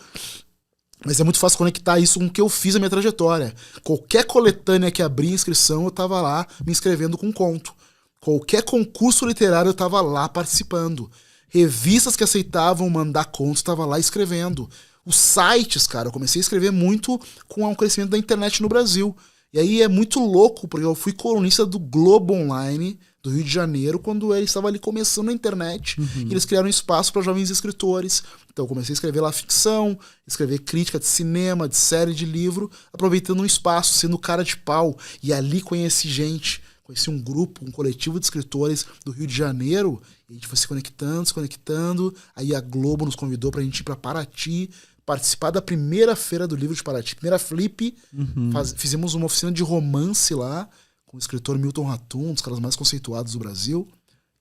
[SPEAKER 2] mas é muito fácil conectar isso com o que eu fiz na minha trajetória. Qualquer coletânea que abria inscrição, eu estava lá me inscrevendo com conto. Qualquer concurso literário eu estava lá participando. Revistas que aceitavam mandar contos, estava lá escrevendo. Os sites, cara, eu comecei a escrever muito com o crescimento da internet no Brasil. E aí é muito louco, porque eu fui colunista do Globo Online, do Rio de Janeiro, quando ele estava ali começando na internet. E eles criaram um espaço para jovens escritores. Então eu comecei a escrever lá ficção, escrever crítica de cinema, de série, de livro, aproveitando um espaço, sendo cara de pau. E ali conheci gente. Conheci um grupo, um coletivo de escritores do Rio de Janeiro, e a gente foi se conectando, aí a Globo nos convidou pra gente ir pra Paraty, participar da primeira feira do livro de Paraty, primeira Flip, fizemos uma oficina de romance lá, com o escritor Milton Ratum, um dos caras mais conceituados do Brasil,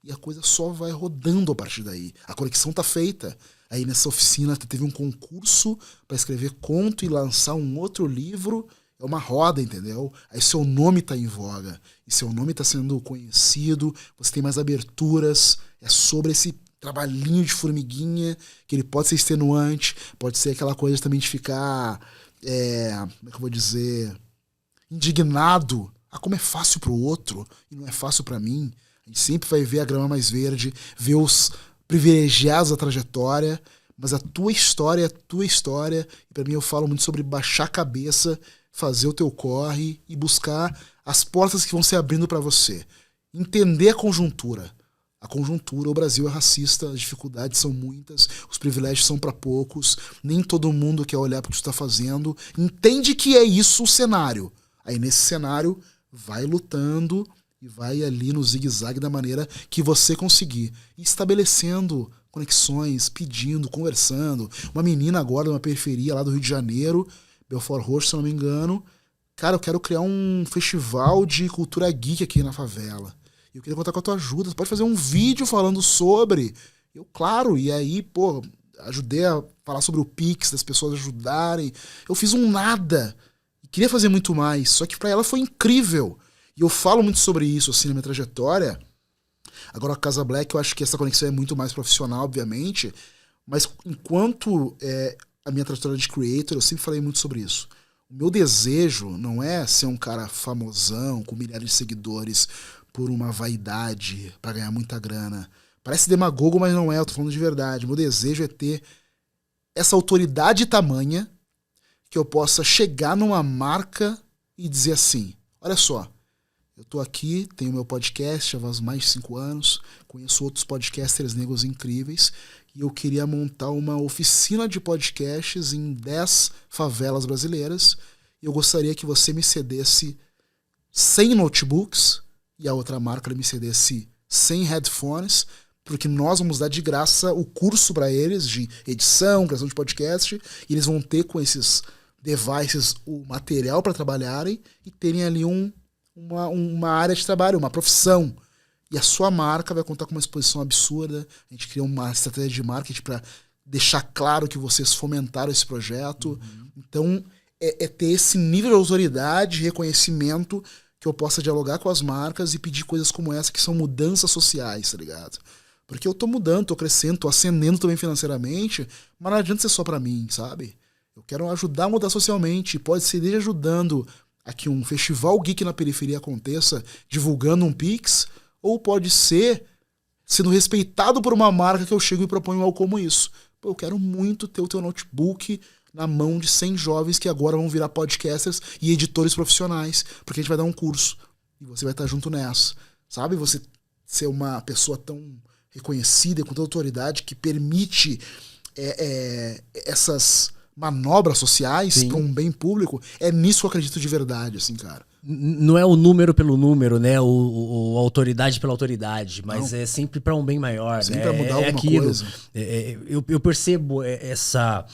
[SPEAKER 2] e a coisa só vai rodando a partir daí. A conexão tá feita. Aí nessa oficina teve um concurso para escrever conto e lançar um outro livro. É uma roda, entendeu? Aí seu nome tá em voga. E seu nome tá sendo conhecido, você tem mais aberturas. É sobre esse trabalhinho de formiguinha, que ele pode ser extenuante, pode ser aquela coisa também de ficar, como é que eu vou dizer, indignado. Como é fácil pro outro e não é fácil pra mim. A gente sempre vai ver a grama mais verde, ver os privilegiados da trajetória, mas a tua história é a tua história. E pra mim eu falo muito sobre baixar a cabeça, fazer o teu corre e buscar as portas que vão se abrindo pra você. Entender a conjuntura. A conjuntura, o Brasil é racista, as dificuldades são muitas, os privilégios são pra poucos, nem todo mundo quer olhar pro que tu tá fazendo. Entende que é isso o cenário. Aí nesse cenário, vai lutando e vai ali no zigue-zague da maneira que você conseguir. E estabelecendo conexões, pedindo, conversando. Uma menina agora, numa periferia lá do Rio de Janeiro, Belfort Roxo, se eu não me engano. Cara, eu quero criar um festival de cultura geek aqui na favela. Eu queria contar com a tua ajuda. Você pode fazer um vídeo falando sobre. Eu, claro, e aí, pô, ajudei a falar sobre o Pix, das pessoas ajudarem. Eu fiz um nada. Queria fazer muito mais, só que pra ela foi incrível. E eu falo muito sobre isso, assim, na minha trajetória. Agora, a Casa Black, eu acho que essa conexão é muito mais profissional, obviamente. Mas enquanto a minha trajetória de creator, eu sempre falei muito sobre isso. O meu desejo não é ser um cara famosão, com milhares de seguidores, por uma vaidade, pra ganhar muita grana. Parece demagogo, mas não é, eu tô falando de verdade. O meu desejo é ter essa autoridade tamanha que eu possa chegar numa marca e dizer assim, olha só, eu tô aqui, tenho meu podcast há mais de 5 anos, conheço outros podcasters negros incríveis, e eu queria montar uma oficina de podcasts em 10 favelas brasileiras, e eu gostaria que você me cedesse 100 notebooks, e a outra marca me cedesse 100 headphones, porque nós vamos dar de graça o curso para eles de edição, criação de podcast, e eles vão ter com esses devices o material para trabalharem e terem ali uma área de trabalho, uma profissão. E a sua marca vai contar com uma exposição absurda. A gente cria uma estratégia de marketing para deixar claro que vocês fomentaram esse projeto. Uhum. Então, é ter esse nível de autoridade, reconhecimento, que eu possa dialogar com as marcas e pedir coisas como essa, que são mudanças sociais, tá ligado? Porque eu tô mudando, tô crescendo, tô ascendendo também financeiramente, mas não adianta ser só pra mim, sabe? Eu quero ajudar a mudar socialmente. Pode ser desde ajudando a que um festival geek na periferia aconteça, divulgando um Pix, ou pode ser sendo respeitado por uma marca que eu chego e proponho algo como isso. Pô, eu quero muito ter o teu notebook na mão de 100 jovens que agora vão virar podcasters e editores profissionais, porque a gente vai dar um curso. E você vai estar junto nessa. Sabe? Você ser uma pessoa tão reconhecida, com tanta autoridade, que permite essas manobras sociais para um bem público, é nisso que eu acredito de verdade, assim, cara.
[SPEAKER 1] Não é o número pelo número, né? O autoridade pela autoridade, mas não. É sempre para um bem maior,
[SPEAKER 2] sempre
[SPEAKER 1] né?
[SPEAKER 2] Para mudar alguma coisa.
[SPEAKER 1] Eu percebo essa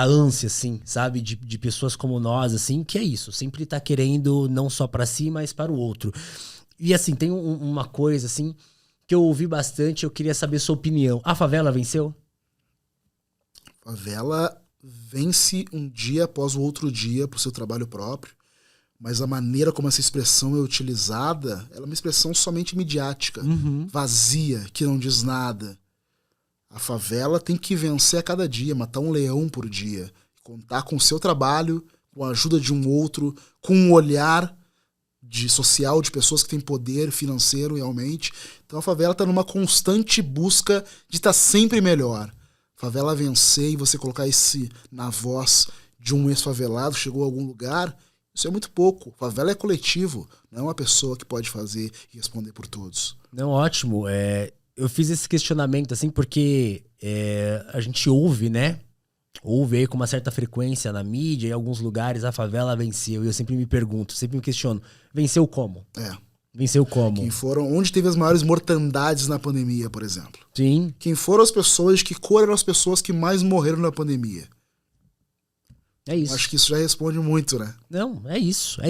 [SPEAKER 1] ânsia, assim, sabe? De pessoas como nós, assim, que é isso. Sempre tá querendo não só para si, mas para o outro. E, assim, tem uma coisa, assim, que eu ouvi bastante, eu queria saber sua opinião. A favela venceu?
[SPEAKER 2] A favela vence um dia após o outro dia pro seu trabalho próprio, mas a maneira como essa expressão é utilizada, ela é uma expressão somente midiática, vazia, que não diz nada. A favela tem que vencer a cada dia, matar um leão por dia, contar com o seu trabalho, com a ajuda de um outro, com um olhar social de pessoas que têm poder financeiro realmente. Então a favela está numa constante busca de estar sempre melhor. Favela vencer e você colocar isso na voz de um ex-favelado, chegou a algum lugar, isso é muito pouco. Favela é coletivo, não é uma pessoa que pode fazer e responder por todos.
[SPEAKER 1] Não, ótimo. Eu fiz esse questionamento assim porque a gente ouve, né? Ouve aí com uma certa frequência na mídia, em alguns lugares a favela venceu. E eu sempre me pergunto, sempre me questiono, venceu como? Venceu como?
[SPEAKER 2] Onde teve as maiores mortandades na pandemia, por exemplo?
[SPEAKER 1] Sim.
[SPEAKER 2] Quem foram as pessoas, que cor eram as pessoas que mais morreram na pandemia?
[SPEAKER 1] É isso.
[SPEAKER 2] Acho que isso já responde muito, né?
[SPEAKER 1] Não, é isso.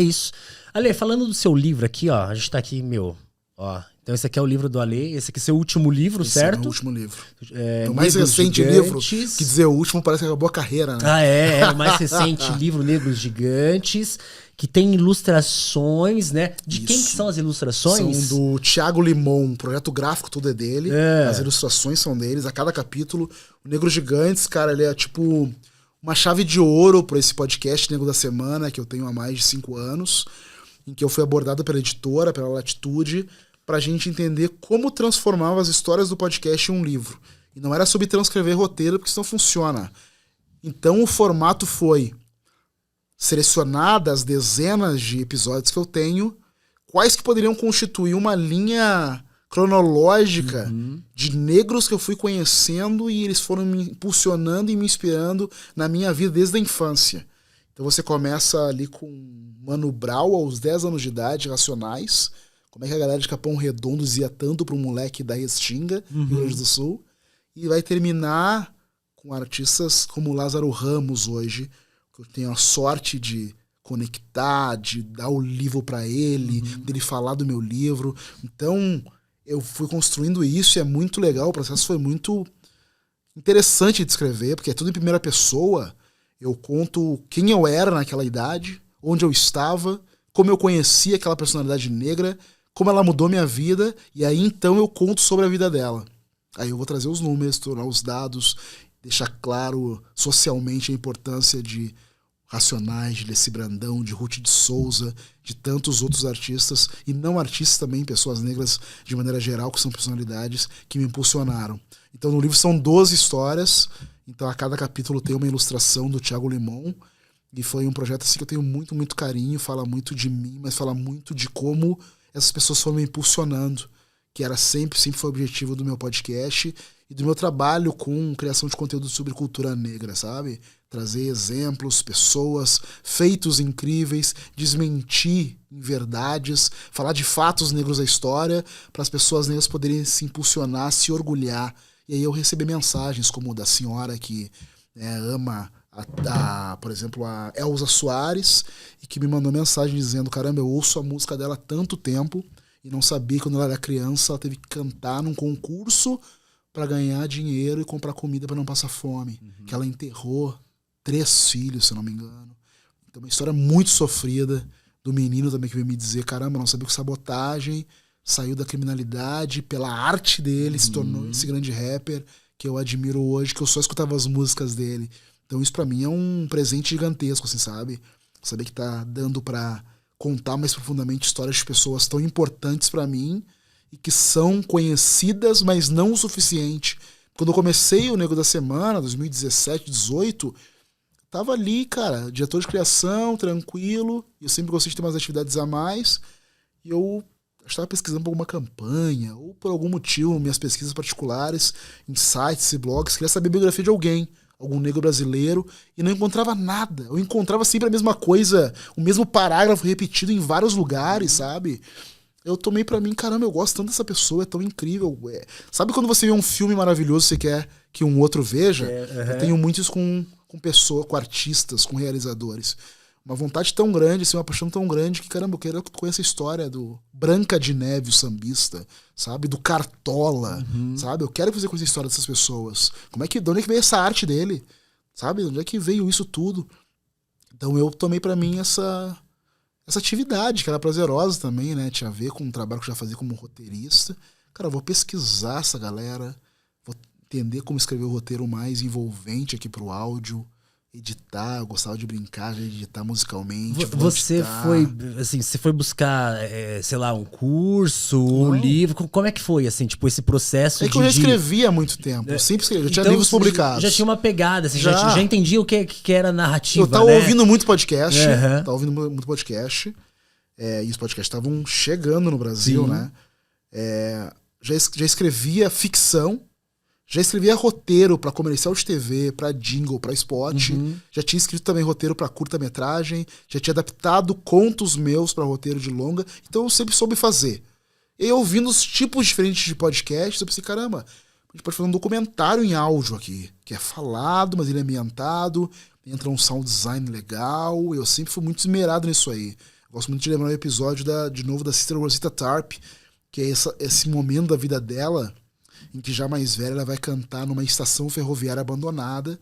[SPEAKER 1] Ale, falando do seu livro aqui, ó, a gente tá aqui, Ó, então esse aqui é o livro do Ale, esse aqui é o seu último livro,
[SPEAKER 2] Esse
[SPEAKER 1] certo?
[SPEAKER 2] é o meu último livro.
[SPEAKER 1] É,
[SPEAKER 2] o mais
[SPEAKER 1] Negros
[SPEAKER 2] recente
[SPEAKER 1] Gigantes.
[SPEAKER 2] livro, que dizer o último parece que acabou a carreira, né?
[SPEAKER 1] Ah, é o mais recente livro, Negros Gigantes, que tem ilustrações, né? De quem que são as ilustrações?
[SPEAKER 2] São do Thiago Limon, o projeto gráfico todo é dele, as ilustrações são deles, a cada capítulo. O Negros Gigantes, cara, ele é tipo uma chave de ouro para esse podcast Negro da Semana, que eu tenho há mais de 5 anos, em que eu fui abordado pela editora, pela Latitude, pra gente entender como transformava as histórias do podcast em um livro. E não era sobre transcrever roteiro, porque isso não funciona. Então o formato foi selecionar das dezenas de episódios que eu tenho, quais que poderiam constituir uma linha cronológica de negros que eu fui conhecendo e eles foram me impulsionando e me inspirando na minha vida desde a infância. Então você começa ali com Mano Brown aos 10 anos de idade, Racionais. Como é que a galera de Capão Redondo dizia tanto para um moleque da Restinga, Rio Grande do Sul. E vai terminar com artistas como Lázaro Ramos hoje, que eu tenho a sorte de conectar, de dar o livro para ele, dele falar do meu livro. Então eu fui construindo isso e é muito legal. O processo foi muito interessante de escrever, porque é tudo em primeira pessoa. Eu conto quem eu era naquela idade, onde eu estava, como eu conheci aquela personalidade negra, como ela mudou minha vida, e aí então eu conto sobre a vida dela. Aí eu vou trazer os números, tornar os dados, deixar claro socialmente a importância de Racionais, de Leci Brandão, de Ruth de Souza, de tantos outros artistas, e não artistas também, pessoas negras de maneira geral, que são personalidades que me impulsionaram. Então no livro são 12 histórias, então a cada capítulo tem uma ilustração do Thiago Limon, e foi um projeto assim que eu tenho muito, muito carinho, fala muito de mim, mas fala muito de como essas pessoas foram me impulsionando, que era sempre foi o objetivo do meu podcast e do meu trabalho com criação de conteúdo sobre cultura negra, sabe? Trazer exemplos, pessoas, feitos incríveis, desmentir verdades, falar de fatos negros da história, para as pessoas negras poderem se impulsionar, se orgulhar. E aí eu recebi mensagens como da senhora que ama por exemplo, a Elza Soares, e que me mandou mensagem dizendo: caramba, eu ouço a música dela há tanto tempo e não sabia que quando ela era criança ela teve que cantar num concurso para ganhar dinheiro e comprar comida para não passar fome. Que ela enterrou 3 filhos, se eu não me engano. Então, uma história muito sofrida do menino também que veio me dizer: caramba, não sabia que Sabotagem saiu da criminalidade pela arte dele, se tornou esse grande rapper que eu admiro hoje, que eu só escutava as músicas dele. Então isso pra mim é um presente gigantesco, assim, sabe? Saber que tá dando pra contar mais profundamente histórias de pessoas tão importantes pra mim e que são conhecidas, mas não o suficiente. Quando eu comecei o Negro da Semana, 2017, 2018, tava ali, cara, diretor de criação, tranquilo, e eu sempre gostei de ter umas atividades a mais, e eu estava pesquisando por alguma campanha, ou por algum motivo, minhas pesquisas particulares, em sites e blogs, queria saber a biografia de alguém, algum negro brasileiro, e não encontrava nada. Eu encontrava sempre a mesma coisa, o mesmo parágrafo repetido em vários lugares, sabe? Eu tomei pra mim, caramba, eu gosto tanto dessa pessoa, é tão incrível. Sabe quando você vê um filme maravilhoso e você quer que um outro veja? Eu tenho muito isso com pessoas, com artistas, com realizadores. Uma vontade tão grande, assim, uma paixão tão grande que, caramba, eu quero conhecer a história do Branca de Neve, o sambista, sabe? Do Cartola, sabe? Eu quero conhecer a história dessas pessoas. De onde é que veio essa arte dele? Sabe? De onde é que veio isso tudo? Então eu tomei pra mim essa atividade, que era prazerosa também, né? Tinha a ver com o trabalho que eu já fazia como roteirista. Cara, eu vou pesquisar essa galera, vou entender como escrever o roteiro mais envolvente aqui pro áudio, editar, eu gostava de brincar, de editar musicalmente.
[SPEAKER 1] Você foi buscar, sei lá, um curso, um livro? Como é que foi, assim, tipo, esse processo?
[SPEAKER 2] É que eu já escrevia há muito tempo, eu sempre escrevi, eu tinha livros publicados.
[SPEAKER 1] Já tinha uma pegada, assim, já entendia o que era narrativa,
[SPEAKER 2] eu tava ouvindo muito podcast, e os podcasts estavam chegando no Brasil, né? Já escrevia ficção, já escrevia roteiro pra comercial de TV, pra jingle, pra spot. Já tinha escrito também roteiro pra curta-metragem. Já tinha adaptado contos meus pra roteiro de longa. Então eu sempre soube fazer. E ouvindo os tipos diferentes de podcasts, eu pensei, caramba, a gente pode fazer um documentário em áudio aqui. Que é falado, mas ele é ambientado. Entra um sound design legal. Eu sempre fui muito esmerado nisso aí. Gosto muito de lembrar o episódio, de novo, da Sister Rosita Tarp, que é esse momento da vida dela em que já mais velha ela vai cantar numa estação ferroviária abandonada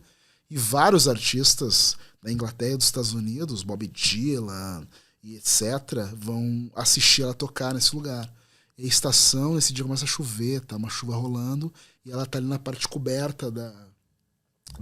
[SPEAKER 2] e vários artistas da Inglaterra e dos Estados Unidos, Bob Dylan e etc., vão assistir ela tocar nesse lugar. E a estação, nesse dia começa a chover, tá uma chuva rolando e ela tá ali na parte coberta da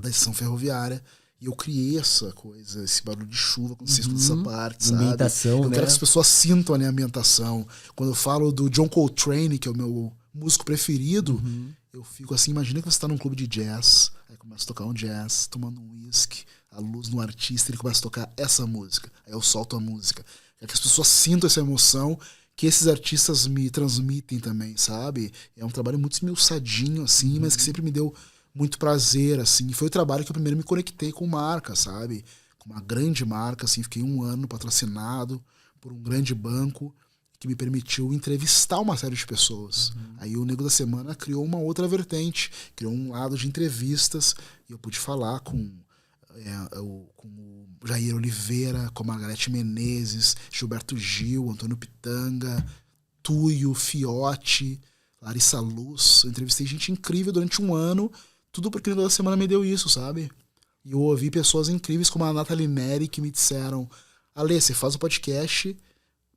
[SPEAKER 2] estação ferroviária. E eu criei essa coisa, esse barulho de chuva quando você escuta essa parte, sabe?
[SPEAKER 1] Ambientação,
[SPEAKER 2] eu
[SPEAKER 1] né?
[SPEAKER 2] quero que as pessoas sintam a minha ambientação. Quando eu falo do John Coltrane, que é o meu músico preferido, eu fico assim, imagina que você tá num clube de jazz, aí começa a tocar um jazz, tomando um whisky, a luz no artista, ele começa a tocar essa música. Aí eu solto a música. Quero que as pessoas sintam essa emoção que esses artistas me transmitem também, sabe? É um trabalho muito esmiuçadinho, assim, mas que sempre me deu muito prazer, assim. Foi o trabalho que eu primeiro me conectei com marca, sabe? Com uma grande marca, assim. Fiquei 1 ano patrocinado por um grande banco que me permitiu entrevistar uma série de pessoas. Aí o Nego da Semana criou uma outra vertente, criou um lado de entrevistas e eu pude falar com o Jair Oliveira, com a Margarete Menezes, Gilberto Gil, Antônio Pitanga, Tuyo, Fiote, Larissa Luz. Eu entrevistei gente incrível durante 1 ano, tudo porque o Nego da Semana me deu isso, sabe? E eu ouvi pessoas incríveis como a Nathalie Neri que me disseram: Ale, você faz o podcast,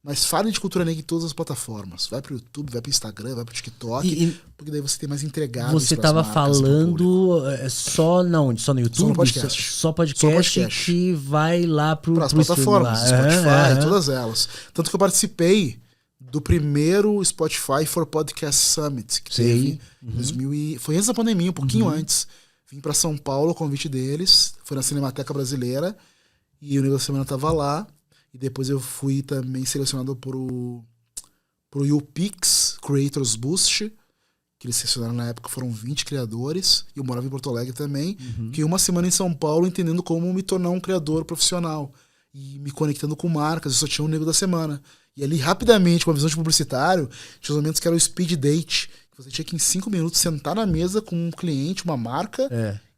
[SPEAKER 2] mas fale de cultura negra em todas as plataformas. Vai pro YouTube, vai pro Instagram, vai pro TikTok, porque daí você tem mais entregáveis.
[SPEAKER 1] Você tava falando só no YouTube?
[SPEAKER 2] Só no podcast.
[SPEAKER 1] Só podcast que vai lá
[SPEAKER 2] pras plataformas, Spotify, todas elas. Tanto que eu participei do primeiro Spotify for Podcast Summit, que teve em 2000 foi antes da pandemia, um pouquinho antes. Vim pra São Paulo, o convite deles, foi na Cinemateca Brasileira, e o Nego da Semana tava lá. E depois eu fui também selecionado pro YouPix Creators Boost, que eles selecionaram na época, foram 20 criadores, e eu morava em Porto Alegre também. Fiquei 1 semana em São Paulo entendendo como me tornar um criador profissional e me conectando com marcas. Eu só tinha um Nego da Semana. E ali, rapidamente, com a visão de publicitário, tinha os momentos que era o speed date, que você tinha que em 5 minutos sentar na mesa com um cliente, uma marca,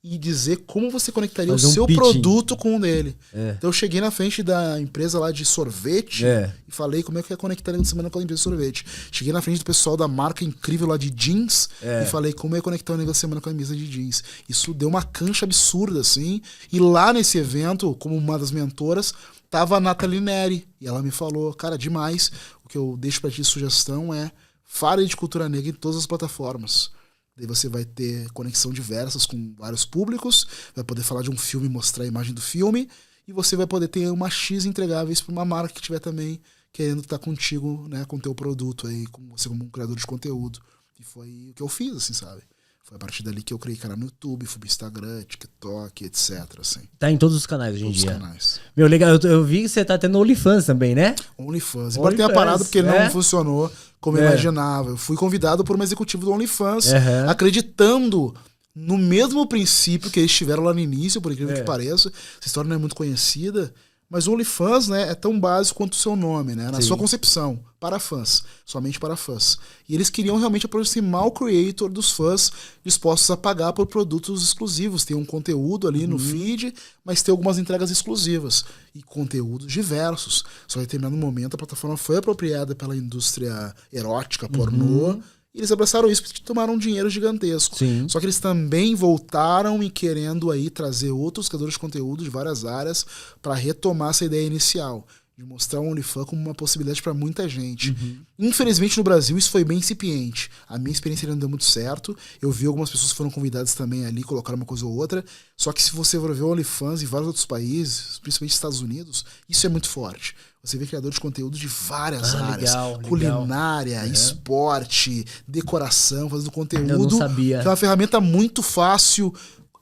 [SPEAKER 2] e dizer como você conectaria fazer o seu produto com o dele. Então eu cheguei na frente da empresa lá de sorvete e falei como é que eu ia conectar Nego da Semana com a empresa de sorvete. Cheguei na frente do pessoal da marca incrível lá de jeans e falei como eu ia conectar o Nego da Semana com a mesa de jeans. Isso deu uma cancha absurda, assim. E lá nesse evento, como uma das mentoras, tava a Nathalie Neri. E ela me falou, cara, demais. O que eu deixo pra ti de sugestão é fale de cultura negra em todas as plataformas. Daí você vai ter conexão diversas com vários públicos, vai poder falar de um filme, mostrar a imagem do filme, e você vai poder ter uma X entregáveis para uma marca que estiver também querendo estar contigo, né, com o teu produto aí, com você como um criador de conteúdo. E foi o que eu fiz, assim, sabe? Foi a partir dali que eu criei canal no YouTube, fui pro Instagram, TikTok, etc, assim.
[SPEAKER 1] Tá em todos os canais hoje em dia.
[SPEAKER 2] Todos os canais.
[SPEAKER 1] Meu, legal, eu vi que você tá tendo OnlyFans também, né?
[SPEAKER 2] OnlyFans. Embora tenha parado porque não funcionou como eu imaginava. Eu fui convidado por um executivo do OnlyFans, acreditando no mesmo princípio que eles tiveram lá no início, por incrível que pareça. Essa história não é muito conhecida, mas o OnlyFans, né, é tão básico quanto o seu nome, né? Na sua concepção, para fãs, somente para fãs. E eles queriam realmente aproximar o creator dos fãs dispostos a pagar por produtos exclusivos. Tem um conteúdo ali no feed, mas tem algumas entregas exclusivas e conteúdos diversos. Só em determinado momento a plataforma foi apropriada pela indústria erótica, pornô, e eles abraçaram isso porque tomaram um dinheiro gigantesco. Só que eles também voltaram e querendo aí trazer outros criadores de conteúdo de várias áreas para retomar essa ideia inicial, de mostrar o OnlyFans como uma possibilidade para muita gente. Infelizmente no Brasil isso foi bem incipiente. A minha experiência não deu muito certo. Eu vi algumas pessoas que foram convidadas também ali, colocaram uma coisa ou outra. Só que se você for ver o OnlyFans em vários outros países, principalmente Estados Unidos, isso é muito forte. Você vê criadores de conteúdo de várias áreas. Culinária, esporte, decoração, fazendo conteúdo.
[SPEAKER 1] Eu não sabia.
[SPEAKER 2] Que é uma ferramenta muito fácil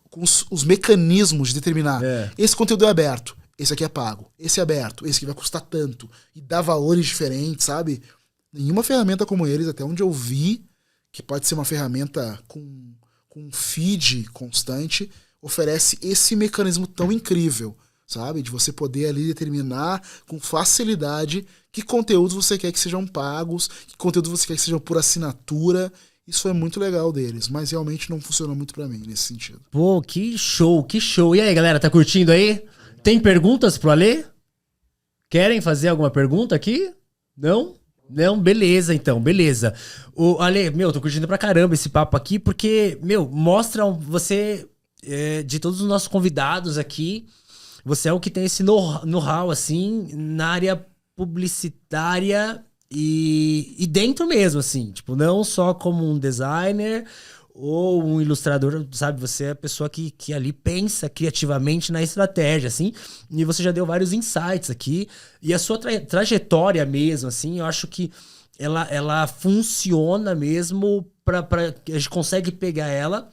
[SPEAKER 2] com os mecanismos de determinar. Esse conteúdo é aberto, esse aqui é pago. Esse é aberto, esse aqui vai custar tanto. E dá valores diferentes, sabe? Nenhuma ferramenta como eles, até onde eu vi, que pode ser uma ferramenta com feed constante, oferece esse mecanismo tão incrível, sabe? De você poder ali determinar com facilidade que conteúdos você quer que sejam pagos, que conteúdos você quer que sejam por assinatura. Isso é muito legal deles, mas realmente não funcionou muito pra mim nesse sentido.
[SPEAKER 1] Pô, que show, que show. E aí, galera, tá curtindo aí? Tem perguntas pro Alê? Querem fazer alguma pergunta aqui? Não? Não, beleza, então, beleza. Ale, meu, tô curtindo pra caramba esse papo aqui, porque, meu, mostra você, de todos os nossos convidados aqui, você é o que tem esse know-how, assim, na área publicitária e dentro mesmo, assim, tipo, não só como um designer ou um ilustrador, sabe? Você é a pessoa que ali pensa criativamente na estratégia, assim, e você já deu vários insights aqui, e a sua trajetória mesmo, assim, eu acho que ela funciona mesmo a gente consegue pegar ela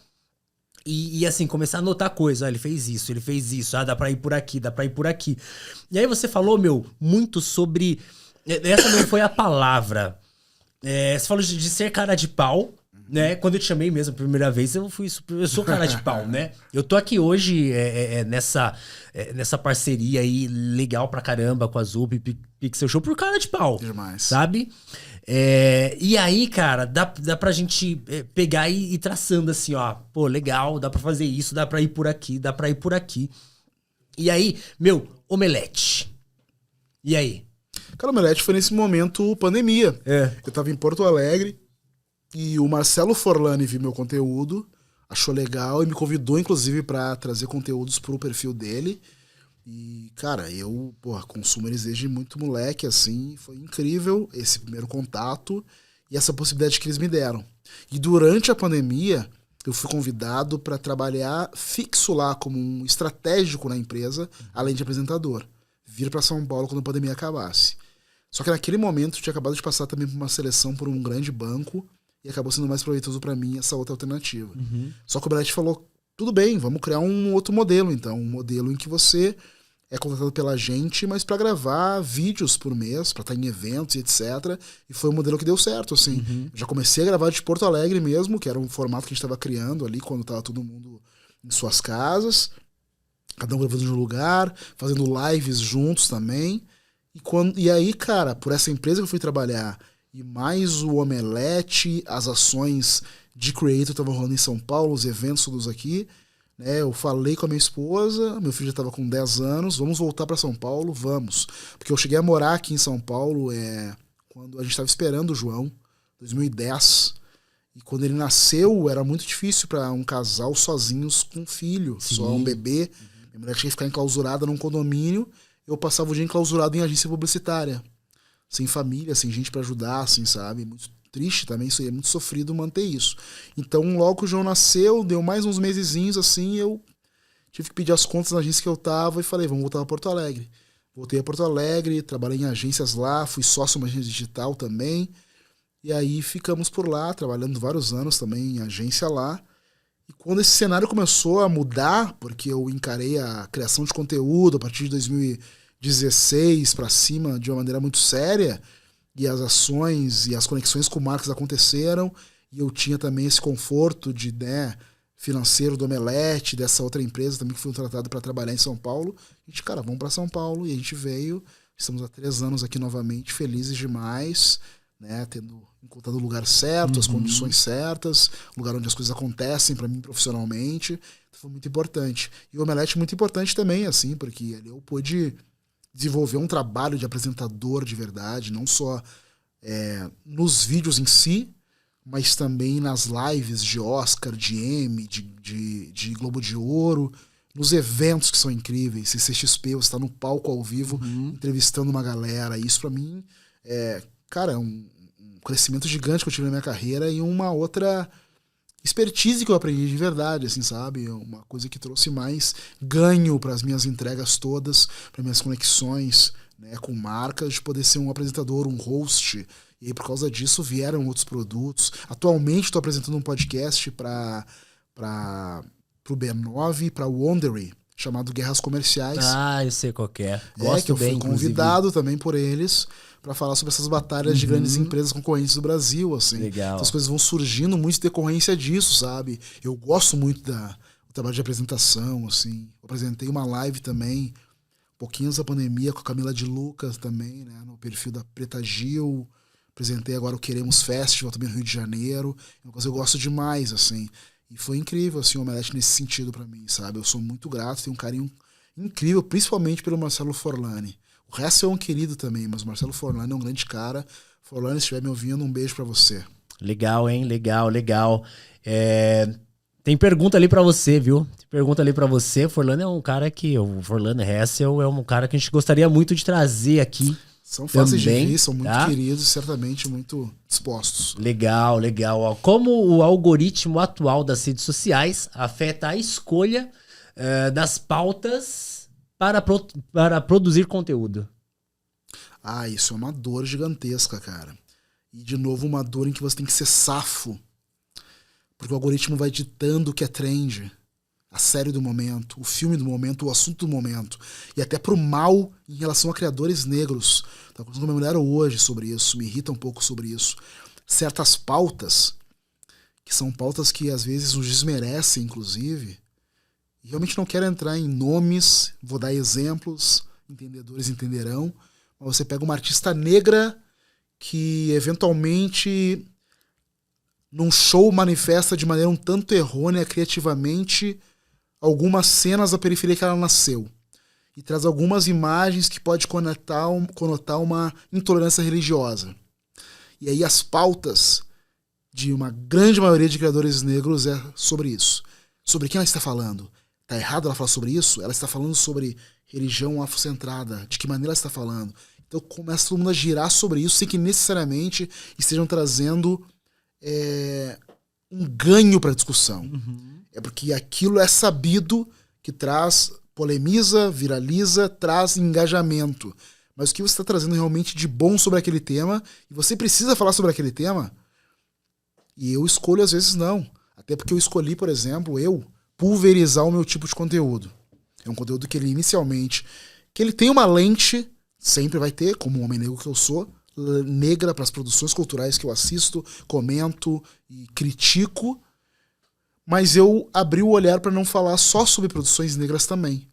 [SPEAKER 1] e assim, começar a notar coisas. Ah, ele fez isso. Ah, dá pra ir por aqui, dá pra ir por aqui. E aí você falou, meu, muito sobre... Essa não foi a palavra. Você falou de ser cara de pau, né? Quando eu te chamei mesmo a primeira vez, eu sou cara de pau, né? Eu tô aqui hoje nessa parceria aí legal pra caramba com a Zup e Pixel Show por cara de pau.
[SPEAKER 2] Demais.
[SPEAKER 1] Sabe? E aí, cara, dá pra gente pegar e ir traçando assim, ó. Pô, legal, dá pra fazer isso, dá pra ir por aqui, dá pra ir por aqui. E aí, meu, Omelete. E aí?
[SPEAKER 2] Cara, o Omelete foi nesse momento pandemia. Eu tava em Porto Alegre e o Marcelo Forlani viu meu conteúdo, achou legal e me convidou, inclusive, pra trazer conteúdos pro perfil dele. E, cara, eu, consumo eles desde muito moleque, assim, foi incrível esse primeiro contato e essa possibilidade que eles me deram. E durante a pandemia, eu fui convidado para trabalhar fixo lá como um estratégico na empresa, além de apresentador. Vir para São Paulo quando a pandemia acabasse. Só que naquele momento eu tinha acabado de passar também por uma seleção por um grande banco e acabou sendo mais proveitoso para mim essa outra alternativa. Só que o Brett falou, tudo bem, vamos criar um outro modelo então, um modelo em que você é contratado pela gente, mas para gravar vídeos por mês, para estar em eventos e etc. E foi um modelo que deu certo, assim. Já comecei a gravar de Porto Alegre mesmo, que era um formato que a gente estava criando ali quando estava todo mundo em suas casas, cada um gravando de um lugar, fazendo lives juntos também. E aí, cara, por essa empresa que eu fui trabalhar, e mais o Omelete, as ações de creator estavam rolando em São Paulo, os eventos todos aqui, né? Eu falei com a minha esposa, meu filho já estava com 10 anos, vamos voltar para São Paulo, vamos. Porque eu cheguei a morar aqui em São Paulo quando a gente estava esperando o João, 2010. E quando ele nasceu, era muito difícil para um casal sozinhos com um filho, só um bebê. Minha mulher tinha que ficar enclausurada num condomínio. Eu passava o dia enclausurado em agência publicitária. Sem família, sem gente para ajudar, assim, sabe? Muito triste também, isso aí é muito sofrido manter isso. Então, logo que o João nasceu, deu mais uns mesezinhos, assim, eu tive que pedir as contas na agência que eu tava e falei, vamos voltar a Porto Alegre. Voltei a Porto Alegre, trabalhei em agências lá, fui sócio de uma agência digital também. E aí ficamos por lá, trabalhando vários anos também em agência lá. E quando esse cenário começou a mudar, porque eu encarei a criação de conteúdo a partir de 2016 para cima de uma maneira muito séria, e as ações e as conexões com marcas aconteceram, e eu tinha também esse conforto de financeiro do Omelete, dessa outra empresa também que fui contratado para trabalhar em São Paulo. A gente, cara, vamos para São Paulo, e a gente veio, estamos há 3 anos aqui novamente, felizes demais, né, tendo encontrado o lugar certo, as condições certas, o lugar onde as coisas acontecem para mim profissionalmente. Então foi muito importante. E o Omelete é muito importante também, assim, porque ali eu pude desenvolver um trabalho de apresentador de verdade, não só nos vídeos em si, mas também nas lives de Oscar, de Emmy, de Globo de Ouro, nos eventos que são incríveis. CCXP, você está no palco ao vivo, entrevistando uma galera. Isso para mim cara, é um crescimento gigante que eu tive na minha carreira e uma outra expertise que eu aprendi de verdade, assim, sabe? Uma coisa que trouxe mais ganho para as minhas entregas todas, para minhas conexões, né, com marcas, de poder ser um apresentador, um host. E aí, por causa disso, vieram outros produtos. Atualmente, estou apresentando um podcast para o B9, para o Wondery, chamado Guerras Comerciais.
[SPEAKER 1] Ah, eu sei qual que é. Gosto
[SPEAKER 2] que eu fui
[SPEAKER 1] bem,
[SPEAKER 2] convidado também por eles para falar sobre essas batalhas de grandes empresas concorrentes do Brasil, assim.
[SPEAKER 1] Legal.
[SPEAKER 2] Então, as coisas vão surgindo muito em decorrência disso, sabe? Eu gosto muito do trabalho de apresentação, assim. Eu apresentei uma live também, pouquinho antes da pandemia, com a Camila de Lucas também, né? No perfil da Preta Gil. Apresentei agora o Queremos Festival também no Rio de Janeiro. É uma coisa que eu gosto demais, assim. E foi incrível, assim, o Omelete nesse sentido para mim, sabe? Eu sou muito grato, tenho um carinho incrível, principalmente pelo Marcelo Forlani. O resto é um querido também, mas o Marcelo Forlani é um grande cara. Forlane, se estiver me ouvindo, um beijo pra você.
[SPEAKER 1] Legal, hein? Legal, legal. Tem pergunta ali pra você, viu? Tem pergunta ali pra você. Forlane é um cara que... O Forlane Hessel é um cara que a gente gostaria muito de trazer aqui.
[SPEAKER 2] São fáceis
[SPEAKER 1] também,
[SPEAKER 2] de vir, são muito
[SPEAKER 1] tá?
[SPEAKER 2] queridos e certamente muito dispostos.
[SPEAKER 1] Legal, legal. Ó, como o algoritmo atual das redes sociais afeta a escolha das pautas para produzir conteúdo?
[SPEAKER 2] Ah, isso é uma dor gigantesca, cara. E, de novo, uma dor em que você tem que ser safo. Porque o algoritmo vai ditando o que é trend. A série do momento, o filme do momento, o assunto do momento. E até pro mal em relação a criadores negros. Tava conversando com minha mulher hoje sobre isso, me irrita um pouco sobre isso. Certas pautas, que são pautas que às vezes nos desmerecem, inclusive. E realmente não quero entrar em nomes, vou dar exemplos, entendedores entenderão. Mas você pega uma artista negra que eventualmente num show manifesta de maneira um tanto errônea criativamente algumas cenas da periferia que ela nasceu. E traz algumas imagens que pode conotar uma intolerância religiosa. E aí as pautas de uma grande maioria de criadores negros é sobre isso. Sobre quem ela está falando? Tá errado ela falar sobre isso? Ela está falando sobre religião afrocentrada. De que maneira ela está falando? Então começa todo mundo a girar sobre isso sem que necessariamente estejam trazendo um ganho para a discussão.
[SPEAKER 1] Uhum.
[SPEAKER 2] É porque aquilo é sabido que traz, polemiza, viraliza, traz engajamento. Mas o que você está trazendo realmente de bom sobre aquele tema, e você precisa falar sobre aquele tema, e eu escolho às vezes não. Até porque eu escolhi, por exemplo, pulverizar o meu tipo de conteúdo. É um conteúdo que ele inicialmente, que ele tem uma lente, sempre vai ter, como um homem negro que eu sou, negra para as produções culturais que eu assisto, comento e critico, mas eu abri o olhar para não falar só sobre produções negras também.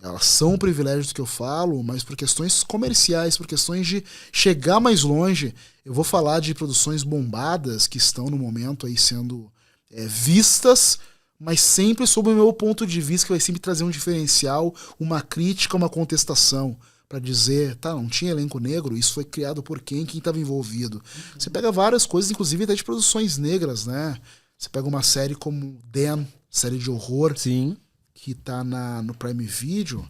[SPEAKER 2] Elas são um privilégio do que eu falo, mas por questões comerciais, por questões de chegar mais longe, eu vou falar de produções bombadas que estão no momento aí sendo vistas, mas sempre sob o meu ponto de vista, que vai sempre trazer um diferencial, uma crítica, uma contestação, para dizer, tá, não tinha elenco negro, isso foi criado por quem estava envolvido. Você pega várias coisas, inclusive até de produções negras, né? Você pega uma série como Dan, série de horror,
[SPEAKER 1] Sim,
[SPEAKER 2] que tá no Prime Video,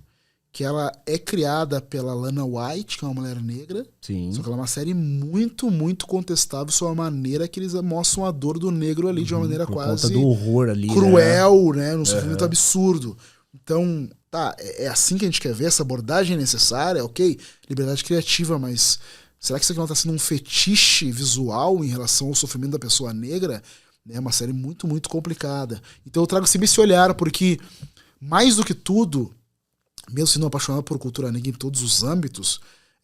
[SPEAKER 2] que ela é criada pela Lana White, que é uma mulher negra,
[SPEAKER 1] sim.
[SPEAKER 2] só que ela é uma série muito, muito contestável sobre a maneira que eles mostram a dor do negro ali, de uma maneira
[SPEAKER 1] Por
[SPEAKER 2] quase
[SPEAKER 1] conta do horror ali,
[SPEAKER 2] cruel, né? Num sofrimento absurdo. Então, tá, é assim que a gente quer ver, essa abordagem é necessária, ok? Liberdade criativa, mas será que isso aqui não tá sendo um fetiche visual em relação ao sofrimento da pessoa negra? É uma série muito, muito complicada. Então eu trago sempre esse olhar, porque mais do que tudo, mesmo sendo apaixonado por cultura negra em todos os âmbitos,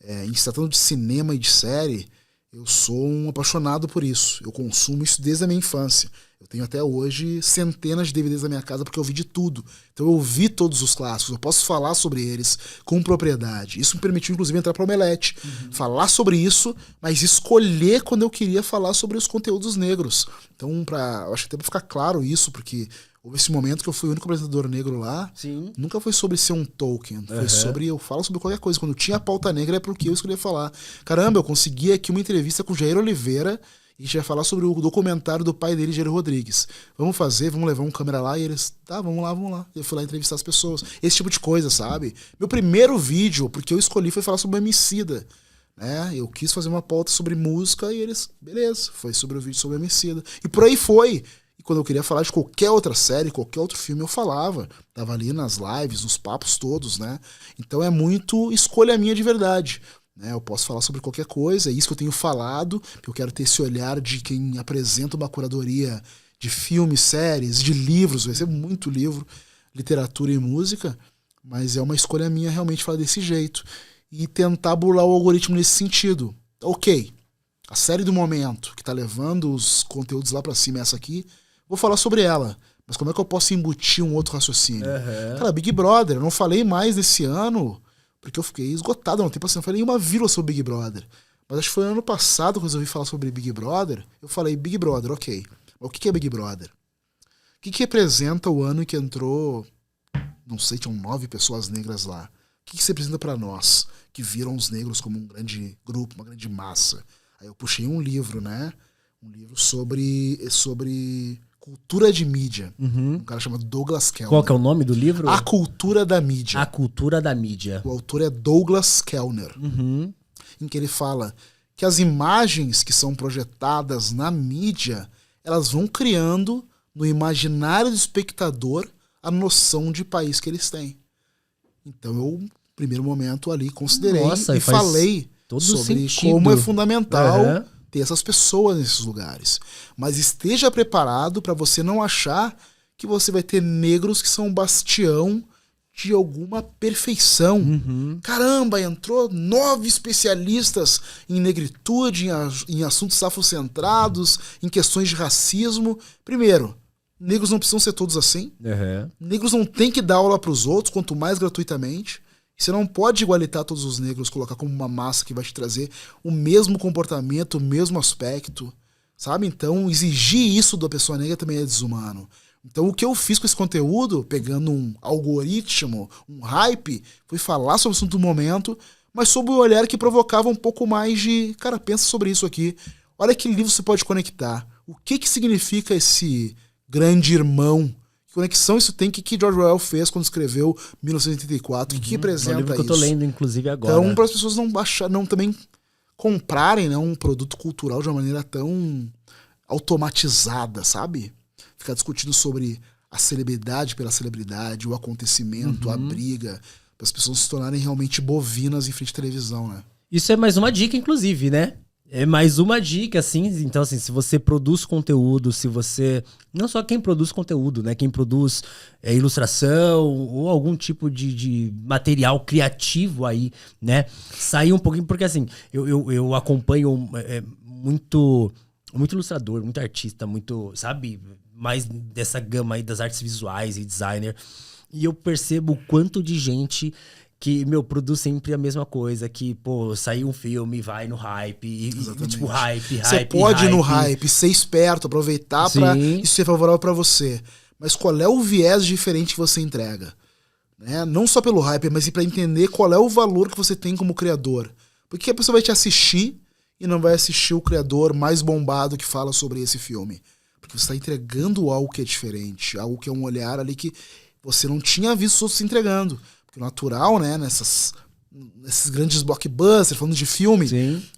[SPEAKER 2] em se tratando de cinema e de série, eu sou um apaixonado por isso. Eu consumo isso desde a minha infância. Eu tenho até hoje centenas de DVDs na minha casa porque eu vi de tudo. Então eu vi todos os clássicos, eu posso falar sobre eles com propriedade. Isso me permitiu, inclusive, entrar para o Omelete. Falar sobre isso, mas escolher quando eu queria falar sobre os conteúdos negros. Então, eu acho que até para ficar claro isso, porque houve esse momento que eu fui o único apresentador negro lá.
[SPEAKER 1] Sim.
[SPEAKER 2] Nunca foi sobre ser um Tolkien. Foi sobre, eu falo sobre qualquer coisa. Quando tinha pauta negra é porque eu escolhia falar. Caramba, eu consegui aqui uma entrevista com o Jair Oliveira, e a gente vai falar sobre o documentário do pai dele, Jair Rodrigues. Vamos levar um câmera lá, e eles, tá, vamos lá. Eu fui lá entrevistar as pessoas. Esse tipo de coisa, sabe? Meu primeiro vídeo, porque eu escolhi, foi falar sobre o Emicida. Né? Eu quis fazer uma pauta sobre música e eles, beleza, foi sobre o vídeo sobre o Emicida. E por aí foi. E quando eu queria falar de qualquer outra série, qualquer outro filme, eu falava. Tava ali nas lives, nos papos todos, né? Então é muito escolha minha de verdade. Né? Eu posso falar sobre qualquer coisa, é isso que eu tenho falado, porque eu quero ter esse olhar de quem apresenta uma curadoria de filmes, séries, de livros, vai ser muito livro, literatura e música, mas é uma escolha minha realmente falar desse jeito. E tentar burlar o algoritmo nesse sentido. Ok, a série do momento, que tá levando os conteúdos lá pra cima, essa aqui, vou falar sobre ela. Mas como é que eu posso embutir um outro raciocínio? Cara, Big Brother, eu não falei mais desse ano, porque eu fiquei esgotado, não tem paciência, não falei uma vírgula sobre Big Brother. Mas acho que foi ano passado que eu resolvi falar sobre Big Brother, eu falei Big Brother, ok. Mas o que é Big Brother? O que representa o ano em que entrou, não sei, tinham 9 pessoas negras lá? O que se representa pra nós, que viram os negros como um grande grupo, uma grande massa? Aí eu puxei um livro, né? Um livro sobre cultura de mídia. Um cara chamado Douglas Kellner.
[SPEAKER 1] Qual que é o nome do livro?
[SPEAKER 2] A Cultura da Mídia.
[SPEAKER 1] A Cultura da Mídia.
[SPEAKER 2] O autor é Douglas Kellner. Em que ele fala que as imagens que são projetadas na mídia, elas vão criando no imaginário do espectador a noção de país que eles têm. Então eu, no primeiro momento ali, considerei e falei sobre como é fundamental ter essas pessoas nesses lugares. Mas esteja preparado para você não achar que você vai ter negros que são um bastião de alguma perfeição. Caramba, entrou 9 especialistas em negritude, em assuntos afrocentrados, em questões de racismo. Primeiro, negros não precisam ser todos assim. Negros não tem que dar aula para os outros, quanto mais gratuitamente. Você não pode igualitar todos os negros, colocar como uma massa que vai te trazer o mesmo comportamento, o mesmo aspecto, sabe? Então, exigir isso da pessoa negra também é desumano. Então, o que eu fiz com esse conteúdo, pegando um algoritmo, um hype, foi falar sobre o assunto do momento, mas sob o olhar que provocava um pouco mais de, cara, pensa sobre isso aqui. Olha que livro você pode conectar. O que significa esse grande irmão? Que conexão isso tem? O que George Orwell fez quando escreveu 1984? O que representa isso? É um livro
[SPEAKER 1] que eu tô lendo, inclusive, agora.
[SPEAKER 2] Então, para as pessoas não também comprarem, né, um produto cultural de uma maneira tão automatizada, sabe? Ficar discutindo sobre a celebridade pela celebridade, o acontecimento, a briga, para as pessoas se tornarem realmente bovinas em frente à televisão, né?
[SPEAKER 1] Isso é mais uma dica, inclusive, né? É mais uma dica, assim. Então, assim, se você produz conteúdo, se você... Não só quem produz conteúdo, né? Quem produz ilustração ou algum tipo de material criativo aí, né? Sair um pouquinho... Porque, assim, eu acompanho muito ilustrador, muito artista, muito, sabe? Mais dessa gama aí das artes visuais e designer. E eu percebo o quanto de gente... que, produz sempre a mesma coisa, que, saiu um filme, vai no hype, e tipo, hype.
[SPEAKER 2] Você pode ir no hype, ser esperto, aproveitar pra isso ser favorável pra você. Mas qual é o viés diferente que você entrega? Né? Não só pelo hype, mas pra entender qual é o valor que você tem como criador. Porque a pessoa vai te assistir e não vai assistir o criador mais bombado que fala sobre esse filme. Porque você tá entregando algo que é diferente, algo que é um olhar ali que você não tinha visto os outros se entregando. Natural, né, nesses grandes blockbusters, falando de filme,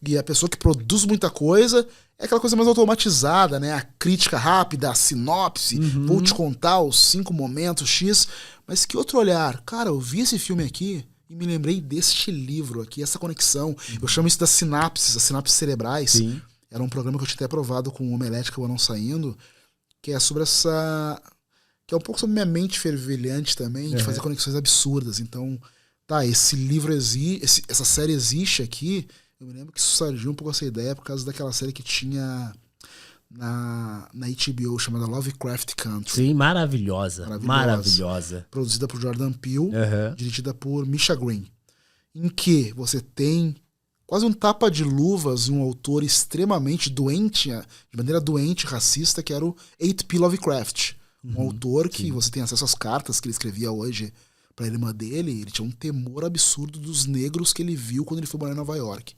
[SPEAKER 2] e a pessoa que produz muita coisa é aquela coisa mais automatizada, né, a crítica rápida, a sinopse, vou te contar os 5 momentos X, mas que outro olhar? Cara, eu vi esse filme aqui e me lembrei deste livro aqui, essa conexão, eu chamo isso das sinapses, as sinapses cerebrais. Era um programa que eu tinha até aprovado com o Omelete, que eu não saindo, que é sobre essa... que é um pouco sobre minha mente fervilhante também, de fazer conexões absurdas. Então, esse livro existe, essa série existe aqui. Eu me lembro que surgiu um pouco essa ideia por causa daquela série que tinha na HBO, chamada Lovecraft Country.
[SPEAKER 1] Sim, maravilhosa.
[SPEAKER 2] Produzida por Jordan Peele, dirigida por Misha Green. Em que você tem quase um tapa de luvas, um autor extremamente doente, de maneira doente, racista, que era o H.P. Lovecraft. Um autor que você tem acesso às cartas que ele escrevia hoje pra irmã dele. Ele tinha um temor absurdo dos negros que ele viu quando ele foi morar em Nova York.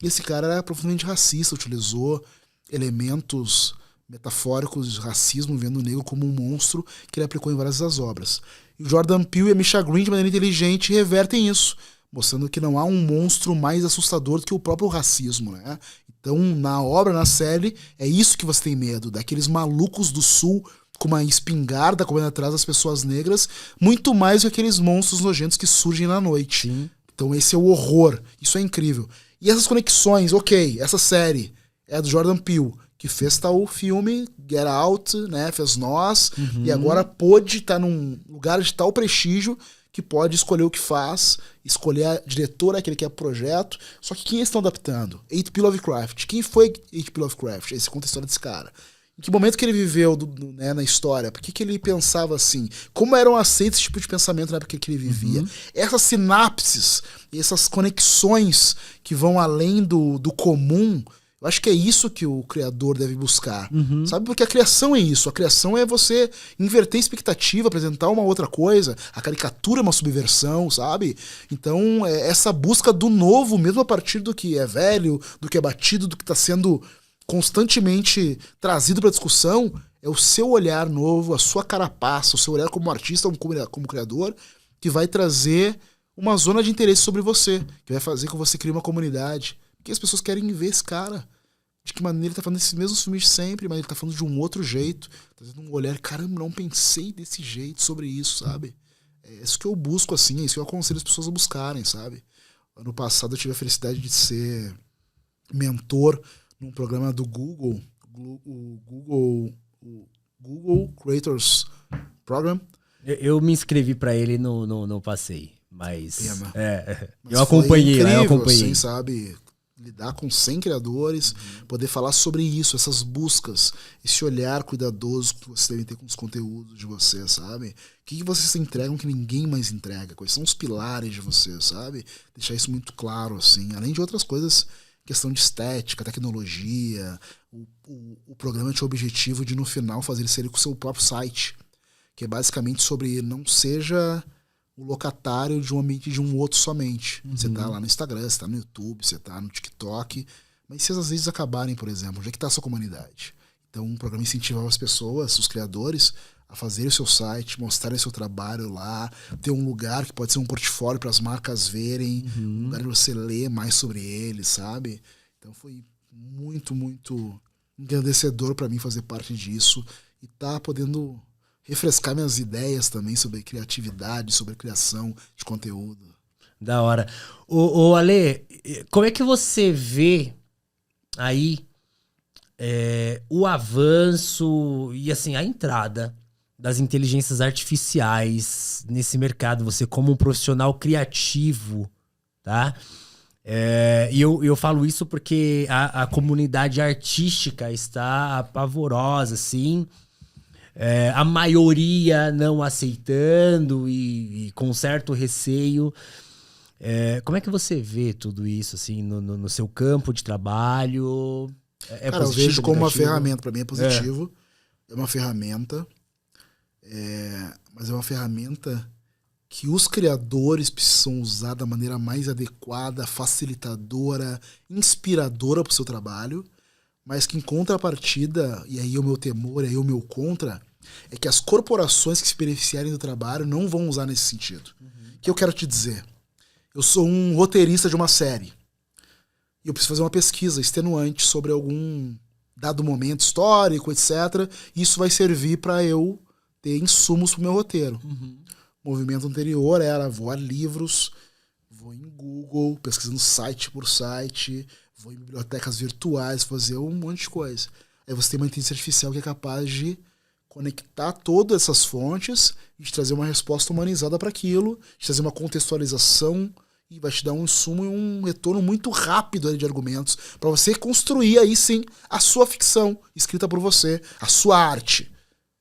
[SPEAKER 2] E esse cara era profundamente racista, utilizou elementos metafóricos de racismo, vendo o negro como um monstro que ele aplicou em várias das obras. E o Jordan Peele e a Misha Green, de maneira inteligente, revertem isso, mostrando que não há um monstro mais assustador do que o próprio racismo, né? Então, na obra, na série, é isso que você tem medo, daqueles malucos do sul com uma espingarda correndo atrás das pessoas negras, muito mais do que aqueles monstros nojentos que surgem na noite. Então esse é o horror, isso é incrível. E essas conexões, essa série é do Jordan Peele, que fez tal filme, Get Out, né, fez Nós, e agora pôde estar num lugar de tal prestígio que pode escolher o que faz, escolher a diretora que ele quer pro projeto. Só que quem eles estão adaptando? H.P. Lovecraft. Quem foi H.P. Lovecraft? Esse conta a história desse cara. Em que momento que ele viveu né, na história? Por que ele pensava assim? Como eram aceitos esse tipo de pensamento na época que ele vivia? Essas sinapses, essas conexões que vão além do comum, Eu acho que é isso que o criador deve buscar, sabe? Porque a criação é isso. A criação é você inverter a expectativa, apresentar uma outra coisa. A caricatura é uma subversão, sabe? Então, essa busca do novo, mesmo a partir do que é velho, do que é batido, do que está sendo constantemente trazido para discussão, é o seu olhar novo, a sua carapaça, o seu olhar como artista, como criador, que vai trazer uma zona de interesse sobre você, que vai fazer com que você crie uma comunidade. Porque as pessoas querem ver esse cara. De que maneira ele tá falando esses mesmos filmes de sempre, mas ele tá falando de um outro jeito. Trazendo um olhar, caramba, não pensei desse jeito sobre isso, sabe? É isso que eu busco, assim, é isso que eu aconselho as pessoas a buscarem, sabe? Ano passado eu tive a felicidade de ser mentor num programa do Google, o Google Creators Program.
[SPEAKER 1] Eu me inscrevi pra ele, não passei, mas...
[SPEAKER 2] Mas
[SPEAKER 1] eu acompanhei,
[SPEAKER 2] incrível,
[SPEAKER 1] eu acompanhei.
[SPEAKER 2] assim, sabe? Lidar com 100 criadores, poder falar sobre isso, essas buscas, esse olhar cuidadoso que você deve ter com os conteúdos de você, sabe? O que vocês entregam que ninguém mais entrega? Quais são os pilares de você, sabe? Deixar isso muito claro, assim. Além de outras coisas, questão de estética, tecnologia. O programa tinha o objetivo de, no final, fazer ele ser com o seu próprio site, que é basicamente sobre não seja o locatário de um ambiente de um outro somente. Você tá lá no Instagram, você tá no YouTube, você tá no TikTok, mas se às vezes acabarem, por exemplo, onde é que tá a sua comunidade? Então o programa incentivava as pessoas, os criadores, a fazerem o seu site, mostrarem seu trabalho lá, ter um lugar que pode ser um portfólio para as marcas verem, um lugar de você ler mais sobre ele, sabe? Então foi muito, muito engrandecedor para mim fazer parte disso e tá podendo refrescar minhas ideias também sobre criatividade, sobre criação de conteúdo.
[SPEAKER 1] Da hora. Ô Ale, como é que você vê aí o avanço e assim a entrada das inteligências artificiais nesse mercado? Você como um profissional criativo, tá? E eu falo isso porque a comunidade artística está apavorosa, assim. A maioria não aceitando e com certo receio. Como é que você vê tudo isso assim no seu campo de trabalho?
[SPEAKER 2] Cara,
[SPEAKER 1] positivo,
[SPEAKER 2] eu vejo como uma
[SPEAKER 1] negativo?
[SPEAKER 2] ferramenta. Para mim é positivo. É uma ferramenta. Mas é uma ferramenta que os criadores precisam usar da maneira mais adequada, facilitadora, inspiradora para o seu trabalho. Mas que em contrapartida, e aí o meu temor, e aí o meu contra, é que as corporações que se beneficiarem do trabalho não vão usar nesse sentido. O que eu quero te dizer? Eu sou um roteirista de uma série. E eu preciso fazer uma pesquisa extenuante sobre algum dado momento histórico, etc. E isso vai servir para eu ter insumos para o meu roteiro. O movimento anterior era, vou a livros, vou em Google, pesquisando site por site, vou em bibliotecas virtuais, fazer um monte de coisa. Aí você tem uma inteligência artificial que é capaz de conectar todas essas fontes e de trazer uma resposta humanizada para aquilo, de trazer uma contextualização e vai te dar um insumo e um retorno muito rápido ali de argumentos para você construir aí sim a sua ficção escrita por você, a sua arte.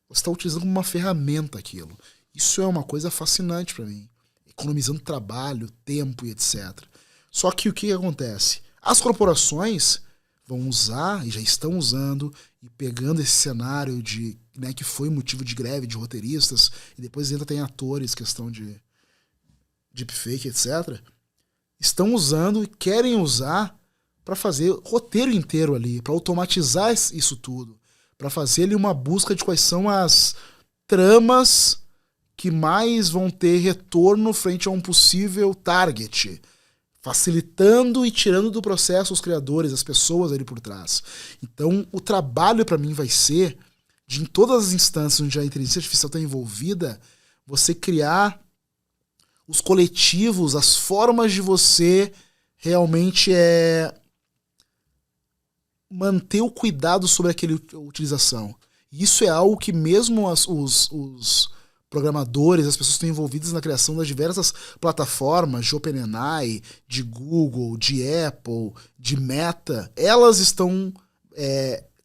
[SPEAKER 2] Você está utilizando como uma ferramenta aquilo. Isso é uma coisa fascinante para mim. Economizando trabalho, tempo e etc. Só que o que acontece? As corporações vão usar, e já estão usando, e pegando esse cenário de, né, que foi motivo de greve de roteiristas, e depois ainda tem atores, questão de deepfake, etc., estão usando e querem usar para fazer roteiro inteiro ali, para automatizar isso tudo, para fazer ali uma busca de quais são as tramas que mais vão ter retorno frente a um possível target, facilitando e tirando do processo os criadores, as pessoas ali por trás. Então, o trabalho para mim vai ser de, em todas as instâncias onde a inteligência artificial está envolvida, você criar os coletivos, as formas de você realmente manter o cuidado sobre aquela utilização. Isso é algo que mesmo os programadores, as pessoas que estão envolvidas na criação das diversas plataformas de OpenAI, de Google, de Apple, de Meta, elas estão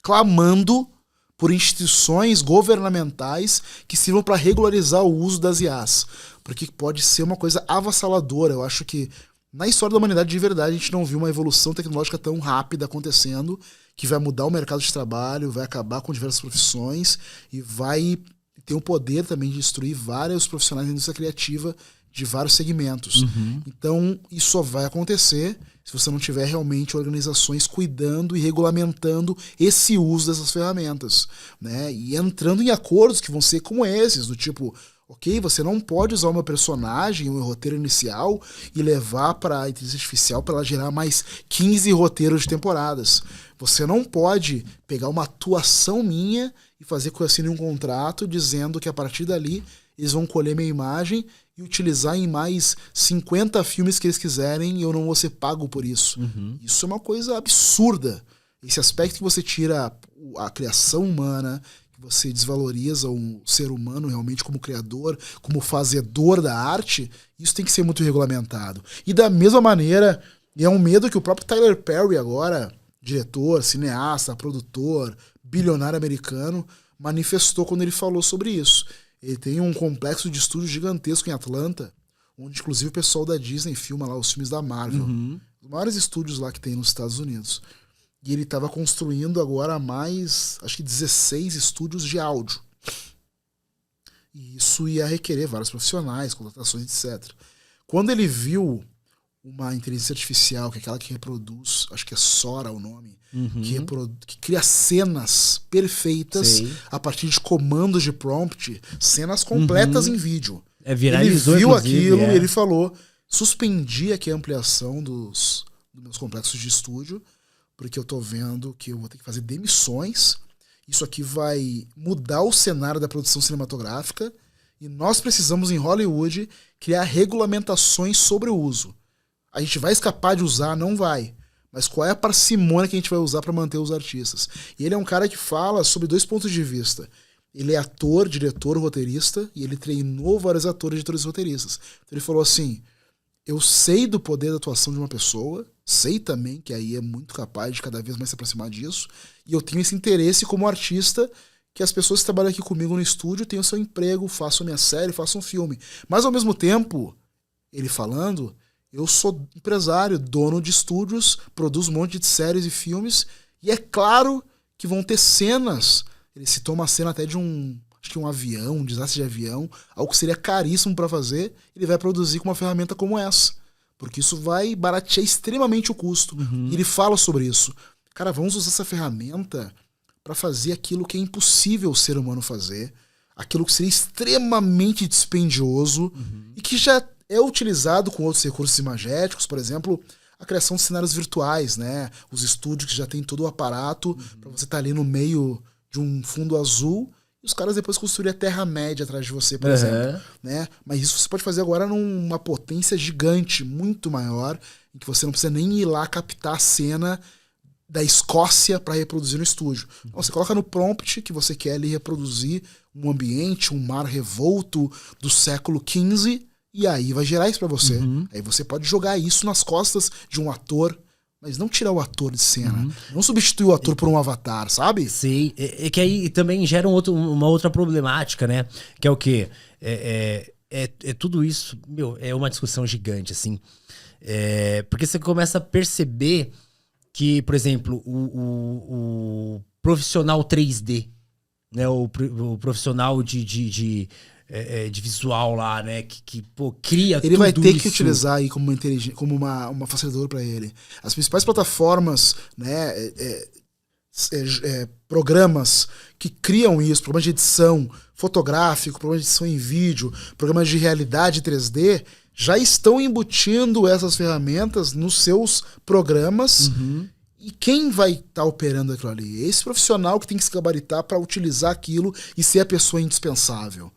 [SPEAKER 2] clamando por instituições governamentais que sirvam para regularizar o uso das IAs, porque pode ser uma coisa avassaladora. Eu acho que Na história da humanidade, de verdade, a gente não viu uma evolução tecnológica tão rápida acontecendo, que vai mudar o mercado de trabalho, vai acabar com diversas profissões e vai ter o poder também de destruir vários profissionais da indústria criativa de vários segmentos. Então, isso só vai acontecer se você não tiver realmente organizações cuidando e regulamentando esse uso dessas ferramentas, né? E entrando em acordos que vão ser como esses, do tipo, ok, você não pode usar o meu personagem, o meu roteiro inicial, e levar para a inteligência artificial para ela gerar mais 15 roteiros de temporadas. Você não pode pegar uma atuação minha e fazer com que eu assine um contrato dizendo que a partir dali eles vão colher minha imagem e utilizar em mais 50 filmes que eles quiserem e eu não vou ser pago por isso. Isso é uma coisa absurda. Esse aspecto que você tira a criação humana, que você desvaloriza o ser humano realmente como criador, como fazedor da arte, isso tem que ser muito regulamentado. E da mesma maneira, e é um medo que o próprio Tyler Perry agora, diretor, cineasta, produtor, bilionário americano, manifestou quando ele falou sobre isso. Ele tem um complexo de estúdio gigantesco em Atlanta, onde inclusive o pessoal da Disney filma lá os filmes da Marvel. Os maiores estúdios lá que tem nos Estados Unidos. E ele estava construindo agora mais, acho que 16 estúdios de áudio. E isso ia requerer vários profissionais, contratações, etc. Quando ele viu uma inteligência artificial, que é aquela que reproduz, acho que é Sora o nome, que cria cenas perfeitas a partir de comandos de prompt, cenas completas em vídeo.
[SPEAKER 1] Viralizou,
[SPEAKER 2] ele viu aquilo e ele falou, suspendi aqui a ampliação dos meus complexos de estúdio, porque eu tô vendo que eu vou ter que fazer demissões, isso aqui vai mudar o cenário da produção cinematográfica e nós precisamos em Hollywood criar regulamentações sobre o uso. A gente vai escapar de usar? Não vai. Mas qual é a parcimônia que a gente vai usar para manter os artistas? E ele é um cara que fala sobre 2 pontos de vista. Ele é ator, diretor, roteirista, e ele treinou vários atores, editores e roteiristas. Então ele falou assim, eu sei do poder da atuação de uma pessoa, sei também que aí é muito capaz de cada vez mais se aproximar disso, e eu tenho esse interesse como artista que as pessoas que trabalham aqui comigo no estúdio tenham seu emprego, façam minha série, façam um filme. Mas ao mesmo tempo, ele falando, eu sou empresário, dono de estúdios, produzo um monte de séries e filmes, e é claro que vão ter cenas. Ele citou uma cena até de um avião, um desastre de avião, algo que seria caríssimo para fazer, ele vai produzir com uma ferramenta como essa. Porque isso vai baratear extremamente o custo. E ele fala sobre isso. Cara, vamos usar essa ferramenta para fazer aquilo que é impossível o ser humano fazer, aquilo que seria extremamente dispendioso e que já é utilizado com outros recursos imagéticos, por exemplo, a criação de cenários virtuais, né? Os estúdios que já tem todo o aparato para você estar ali no meio de um fundo azul e os caras depois construírem a Terra-média atrás de você, por exemplo. Né? Mas isso você pode fazer agora numa potência gigante, muito maior, em que você não precisa nem ir lá captar a cena da Escócia para reproduzir no estúdio. Então, você coloca no prompt que você quer ali reproduzir um ambiente, um mar revolto do século XV, e aí vai gerar isso pra você. Aí você pode jogar isso nas costas de um ator, mas não tirar o ator de cena. Não substituir o ator por um avatar, sabe?
[SPEAKER 1] Sim, é que aí também gera uma outra problemática, né? Que é o quê? É tudo isso, meu, é uma discussão gigante, assim. Porque você começa a perceber que, por exemplo, o profissional 3D, né? O profissional de visual lá, né? Que cria tudo.
[SPEAKER 2] Ele vai ter
[SPEAKER 1] isso.
[SPEAKER 2] que utilizar aí como uma facilitadora para ele. As principais plataformas, né? Programas que criam isso, programas de edição fotográfico, programas de edição em vídeo, programas de realidade 3D, já estão embutindo essas ferramentas nos seus programas. E quem vai estar operando aquilo ali? Esse profissional que tem que se gabaritar para utilizar aquilo e ser a pessoa indispensável.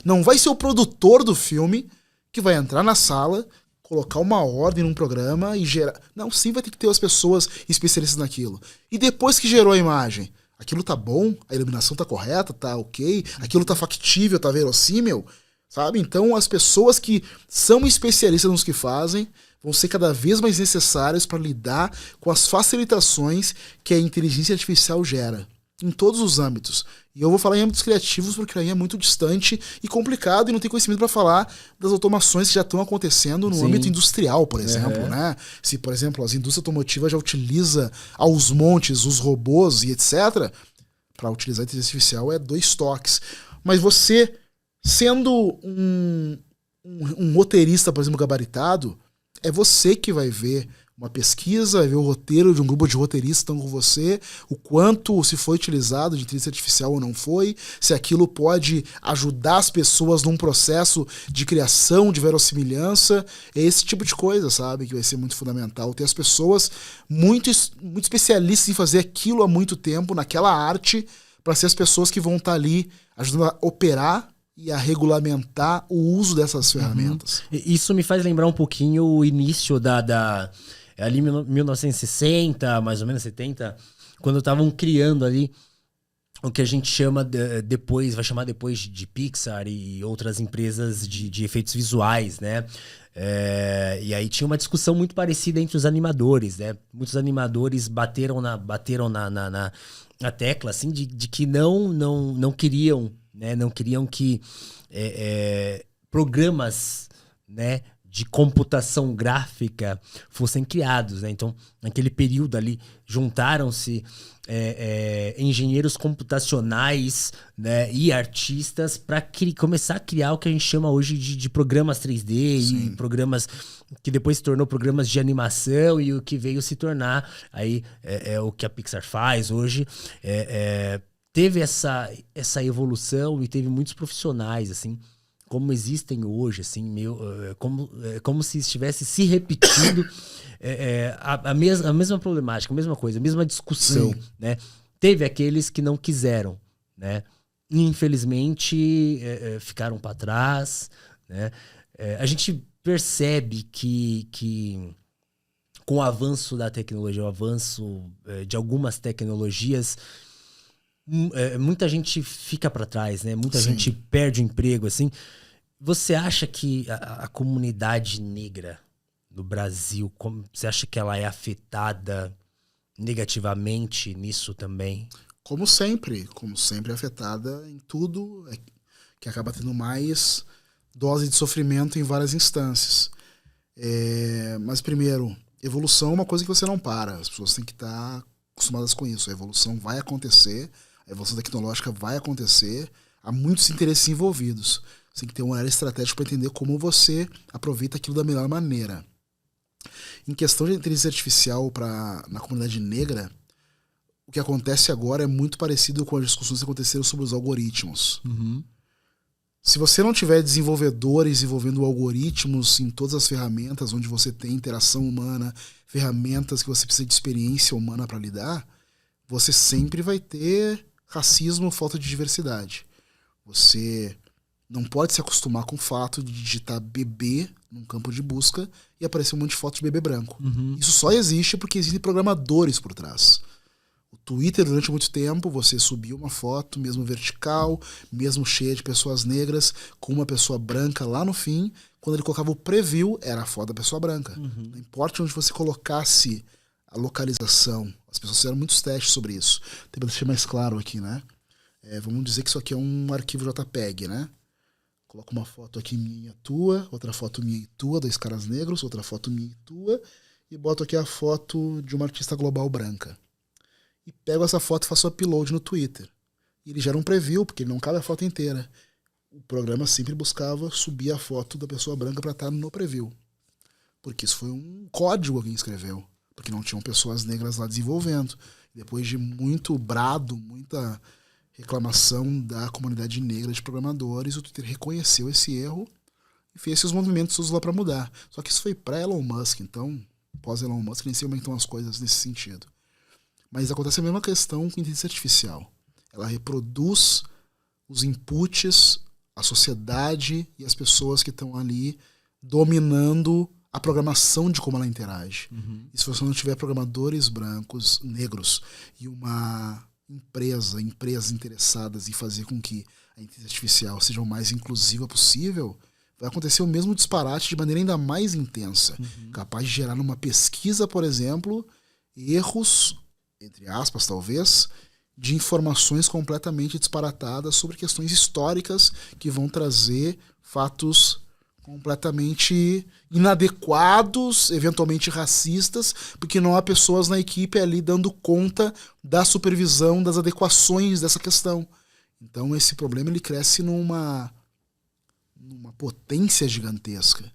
[SPEAKER 2] Não vai ser o produtor do filme que vai entrar na sala, colocar uma ordem num programa e gerar... Não, sim, vai ter que ter as pessoas especialistas naquilo. E depois que gerou a imagem, aquilo tá bom? A iluminação tá correta? Tá ok? Aquilo tá factível? Tá verossímil? Sabe? Então as pessoas que são especialistas nos que fazem vão ser cada vez mais necessárias para lidar com as facilitações que a inteligência artificial gera. em todos os âmbitos. E eu vou falar em âmbitos criativos porque aí é muito distante e complicado e não tem conhecimento para falar das automações que já estão acontecendo no âmbito industrial, por exemplo, né? Se, por exemplo, as indústrias automotivas já utilizam aos montes os robôs e etc., para utilizar a inteligência artificial é 2 toques. Mas você, sendo um roteirista, por exemplo, gabaritado, é você que vai ver uma pesquisa, vai ver o roteiro de um grupo de roteiristas que estão com você, o quanto se foi utilizado de inteligência artificial ou não foi, se aquilo pode ajudar as pessoas num processo de criação, de verossimilhança, é esse tipo de coisa, sabe, que vai ser muito fundamental. Ter as pessoas muito especialistas em fazer aquilo há muito tempo, naquela arte, para ser as pessoas que vão estar ali ajudando a operar e a regulamentar o uso dessas ferramentas.
[SPEAKER 1] Isso me faz lembrar um pouquinho o início ali 1960, mais ou menos 70, quando estavam criando ali o que a gente chama vai chamar depois de Pixar e outras empresas de efeitos visuais, né? E aí tinha uma discussão muito parecida entre os animadores, né? Muitos animadores bateram na tecla, assim, de que não queriam, né? Não queriam que programas, né, de computação gráfica fossem criados, né? Então, naquele período ali, juntaram-se engenheiros computacionais, né, e artistas para começar a criar o que a gente chama hoje de programas 3D. Sim. E programas que depois se tornou programas de animação e o que veio se tornar aí o que a Pixar faz hoje. Teve essa evolução e teve muitos profissionais, assim, como existem hoje, assim, como se estivesse se repetindo a mesma problemática, a mesma coisa, a mesma discussão, né? Teve aqueles que não quiseram, né? Infelizmente, ficaram para trás, né? A gente percebe que com o avanço da tecnologia, o avanço de algumas tecnologias, muita gente fica para trás, né? Muita gente perde o emprego, assim. Você acha que a comunidade negra no Brasil, você acha que ela é afetada negativamente nisso também?
[SPEAKER 2] Como sempre é afetada em tudo, que acaba tendo mais dose de sofrimento em várias instâncias. Mas primeiro, evolução é uma coisa que você não para, as pessoas têm que estar acostumadas com isso. A evolução vai acontecer, a evolução tecnológica vai acontecer, há muitos interesses envolvidos. Você tem que ter um olhar estratégico para entender como você aproveita aquilo da melhor maneira. Em questão de inteligência artificial na comunidade negra, o que acontece agora é muito parecido com as discussões que aconteceram sobre os algoritmos. Se você não tiver desenvolvedores desenvolvendo algoritmos em todas as ferramentas onde você tem interação humana, ferramentas que você precisa de experiência humana para lidar, você sempre vai ter racismo, falta de diversidade. Você não pode se acostumar com o fato de digitar bebê num campo de busca e aparecer um monte de foto de bebê branco. Isso só existe porque existem programadores por trás. O Twitter, durante muito tempo, você subia uma foto, mesmo vertical, mesmo cheia de pessoas negras, com uma pessoa branca lá no fim. Quando ele colocava o preview, era a foto da pessoa branca. Não importa onde você colocasse a localização. As pessoas fizeram muitos testes sobre isso. Tem para deixar mais claro aqui, né? Vamos dizer que isso aqui é um arquivo JPEG, né? Coloco uma foto aqui minha e tua, outra foto minha e tua, 2 caras negros, outra foto minha e tua, e boto aqui a foto de uma artista global branca. E pego essa foto e faço upload no Twitter. E ele gera um preview, porque ele não cabe a foto inteira. O programa sempre buscava subir a foto da pessoa branca para estar no preview. Porque isso foi um código que alguém escreveu. Porque não tinham pessoas negras lá desenvolvendo. Depois de muito brado, muita reclamação da comunidade negra de programadores, o Twitter reconheceu esse erro e fez seus movimentos lá para mudar. Só que isso foi pré-Elon Musk, então, pós-Elon Musk, nem sei como estão as coisas nesse sentido. Mas acontece a mesma questão com a inteligência artificial. Ela reproduz os inputs, a sociedade e as pessoas que estão ali dominando a programação de como ela interage. E se você não tiver programadores brancos, negros, e empresas interessadas em fazer com que a inteligência artificial seja o mais inclusiva possível, vai acontecer o mesmo disparate de maneira ainda mais intensa. Capaz de gerar numa pesquisa, por exemplo, erros, entre aspas talvez, de informações completamente disparatadas sobre questões históricas que vão trazer fatos completamente inadequados, eventualmente racistas, porque não há pessoas na equipe ali dando conta da supervisão, das adequações dessa questão. Então esse problema ele cresce numa potência gigantesca,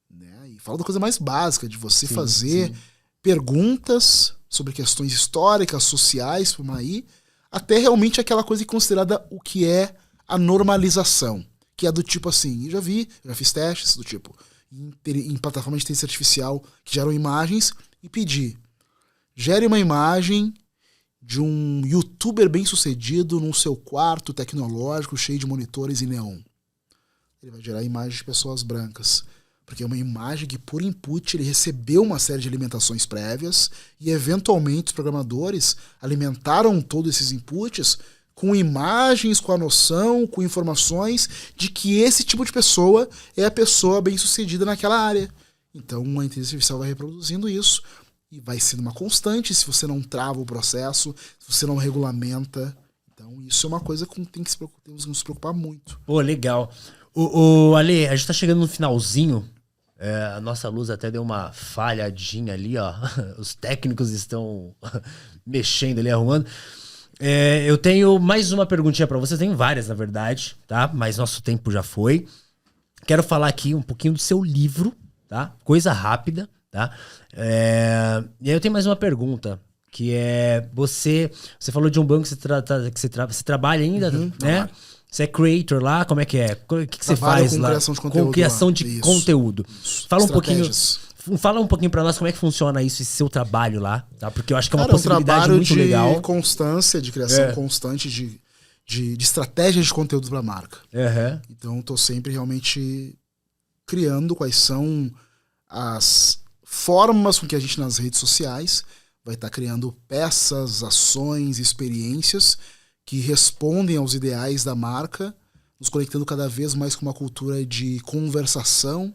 [SPEAKER 2] né? E fala da coisa mais básica, de você fazer perguntas sobre questões históricas, sociais, por aí, até realmente aquela coisa considerada o que é a normalização, que é do tipo assim, já fiz testes do tipo, em plataformas de inteligência artificial que geram imagens, e pedi, gere uma imagem de um youtuber bem sucedido num seu quarto tecnológico cheio de monitores e neon. Ele vai gerar imagens de pessoas brancas, porque é uma imagem que, por input, ele recebeu uma série de alimentações prévias e, eventualmente, os programadores alimentaram todos esses inputs com imagens, com a noção, com informações de que esse tipo de pessoa é a pessoa bem-sucedida naquela área. Então, a inteligência artificial vai reproduzindo isso e vai sendo uma constante se você não trava o processo, se você não regulamenta. Então, isso é uma coisa que temos que nos preocupar muito.
[SPEAKER 1] Pô, legal. Ale, a gente tá chegando no finalzinho. A nossa luz até deu uma falhadinha ali, ó. Os técnicos estão mexendo ali, arrumando. Eu tenho mais uma perguntinha pra você. Tem várias, na verdade, tá? Mas nosso tempo já foi. Quero falar aqui um pouquinho do seu livro, tá? Coisa rápida, tá? E aí eu tenho mais uma pergunta, que é... Você falou de um banco que você trabalha ainda, né?
[SPEAKER 2] Trabalho.
[SPEAKER 1] Você é creator lá? Como é que é? O que você faz
[SPEAKER 2] com
[SPEAKER 1] lá?
[SPEAKER 2] Criação de conteúdo.
[SPEAKER 1] Com criação de conteúdo. Fala um pouquinho pra nós como é que funciona isso, esse seu trabalho lá, tá? Porque eu acho que é uma possibilidade muito legal.
[SPEAKER 2] É um trabalho de constância, de criação constante de estratégias de conteúdo pra marca. Então, eu tô sempre realmente criando quais são as formas com que a gente nas redes sociais vai estar criando peças, ações, experiências que respondem aos ideais da marca, nos conectando cada vez mais com uma cultura de conversação,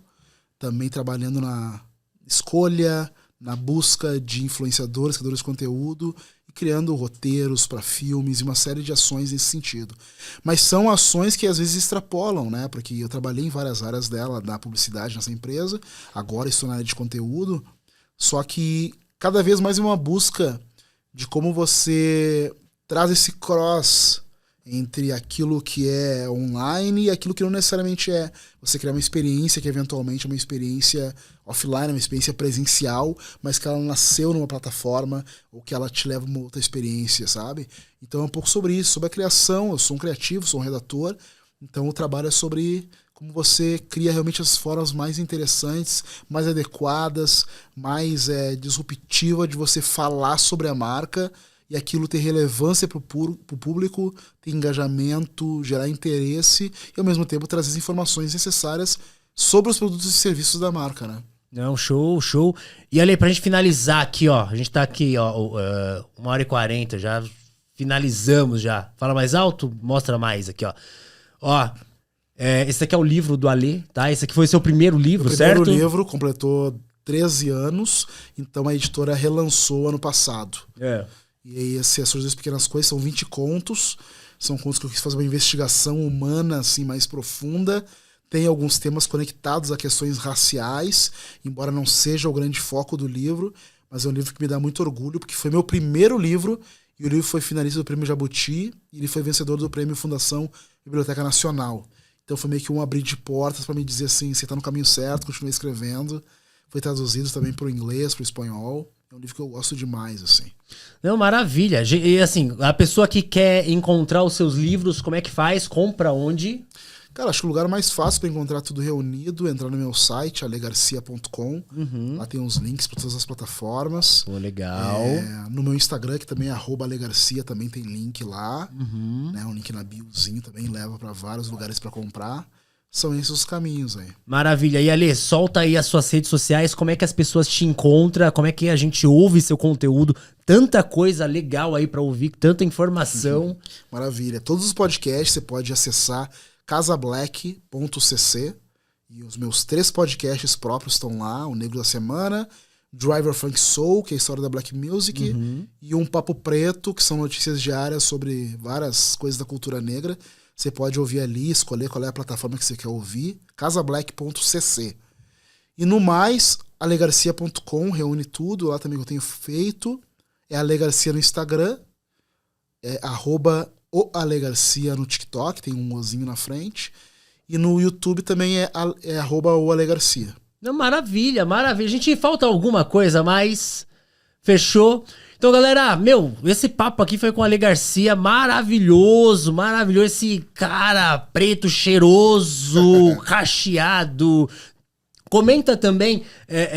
[SPEAKER 2] também trabalhando na escolha, na busca de influenciadores, criadores de conteúdo, e criando roteiros para filmes e uma série de ações nesse sentido. Mas são ações que às vezes extrapolam, né? Porque eu trabalhei em várias áreas dela, da publicidade nessa empresa, agora estou na área de conteúdo, só que cada vez mais é uma busca de como você traz esse cross entre aquilo que é online e aquilo que não necessariamente é. Você criar uma experiência que eventualmente é uma experiência offline, uma experiência presencial, mas que ela nasceu numa plataforma ou que ela te leva a uma outra experiência, sabe? Então é um pouco sobre isso, sobre a criação. Eu sou um criativo, sou um redator, então o trabalho é sobre como você cria realmente as formas mais interessantes, mais adequadas, mais disruptiva de você falar sobre a marca e aquilo ter relevância para o público, ter engajamento, gerar interesse e, ao mesmo tempo, trazer as informações necessárias sobre os produtos e serviços da marca, né?
[SPEAKER 1] Não, show. E, Ale, pra gente finalizar aqui, ó, a gente tá aqui, ó, 1h40, já finalizamos já. Fala mais alto, mostra mais aqui, ó. Ó, esse aqui é o livro do Ale, tá? Esse aqui foi seu primeiro livro, certo?
[SPEAKER 2] O primeiro livro completou 13 anos, então a editora relançou ano passado. E aí, As Suas 2 Pequenas Coisas são 20 contos. São contos que eu quis fazer uma investigação humana, assim, mais profunda. Tem alguns temas conectados a questões raciais, embora não seja o grande foco do livro. Mas é um livro que me dá muito orgulho, porque foi meu primeiro livro. E o livro foi finalista do Prêmio Jabuti. E ele foi vencedor do Prêmio Fundação Biblioteca Nacional. Então foi meio que um abrir de portas para me dizer assim, você está no caminho certo, continue escrevendo. Foi traduzido também para o inglês, para o espanhol. É um livro que eu gosto demais, assim.
[SPEAKER 1] Não, maravilha. E assim, a pessoa que quer encontrar os seus livros, como é que faz? Compra onde?
[SPEAKER 2] Cara, acho que o lugar mais fácil para encontrar tudo reunido é entrar no meu site, alegarcia.com. Lá tem uns links para todas as plataformas.
[SPEAKER 1] Pô, legal.
[SPEAKER 2] No meu Instagram, que também é @alegarcia, também tem link lá. Né, um link na biozinho também leva para vários lugares para comprar. São esses os caminhos aí.
[SPEAKER 1] Maravilha. E Ale, solta aí as suas redes sociais, como é que as pessoas te encontram, como é que a gente ouve seu conteúdo, tanta coisa legal aí pra ouvir, tanta informação.
[SPEAKER 2] Maravilha. Todos os podcasts você pode acessar casablack.cc e os meus 3 podcasts próprios estão lá, o Negro da Semana, Driver Funk Soul, que é a história da Black Music, e um Papo Preto, que são notícias diárias sobre várias coisas da cultura negra. Você pode ouvir ali, escolher qual é a plataforma que você quer ouvir, casablack.cc. E no mais, alegarcia.com reúne tudo, lá também que eu tenho feito. É alegarcia no Instagram, é @oalegarcia no TikTok, tem um ozinho na frente. E no YouTube também é @oalegarcia.
[SPEAKER 1] Não, maravilha, maravilha. Gente, falta alguma coisa mais? Fechou? Então, galera, esse papo aqui foi com o Ale Garcia, maravilhoso, maravilhoso. Esse cara preto, cheiroso, cacheado. Comenta também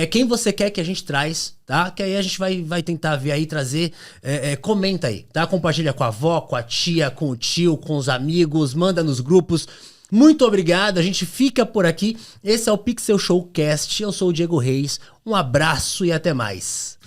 [SPEAKER 1] quem você quer que a gente traz, tá? Que aí a gente vai tentar ver aí, trazer. Comenta aí, tá? Compartilha com a avó, com a tia, com o tio, com os amigos, manda nos grupos. Muito obrigado, a gente fica por aqui. Esse é o Pixel Showcast, eu sou o Diego Reis. Um abraço e até mais.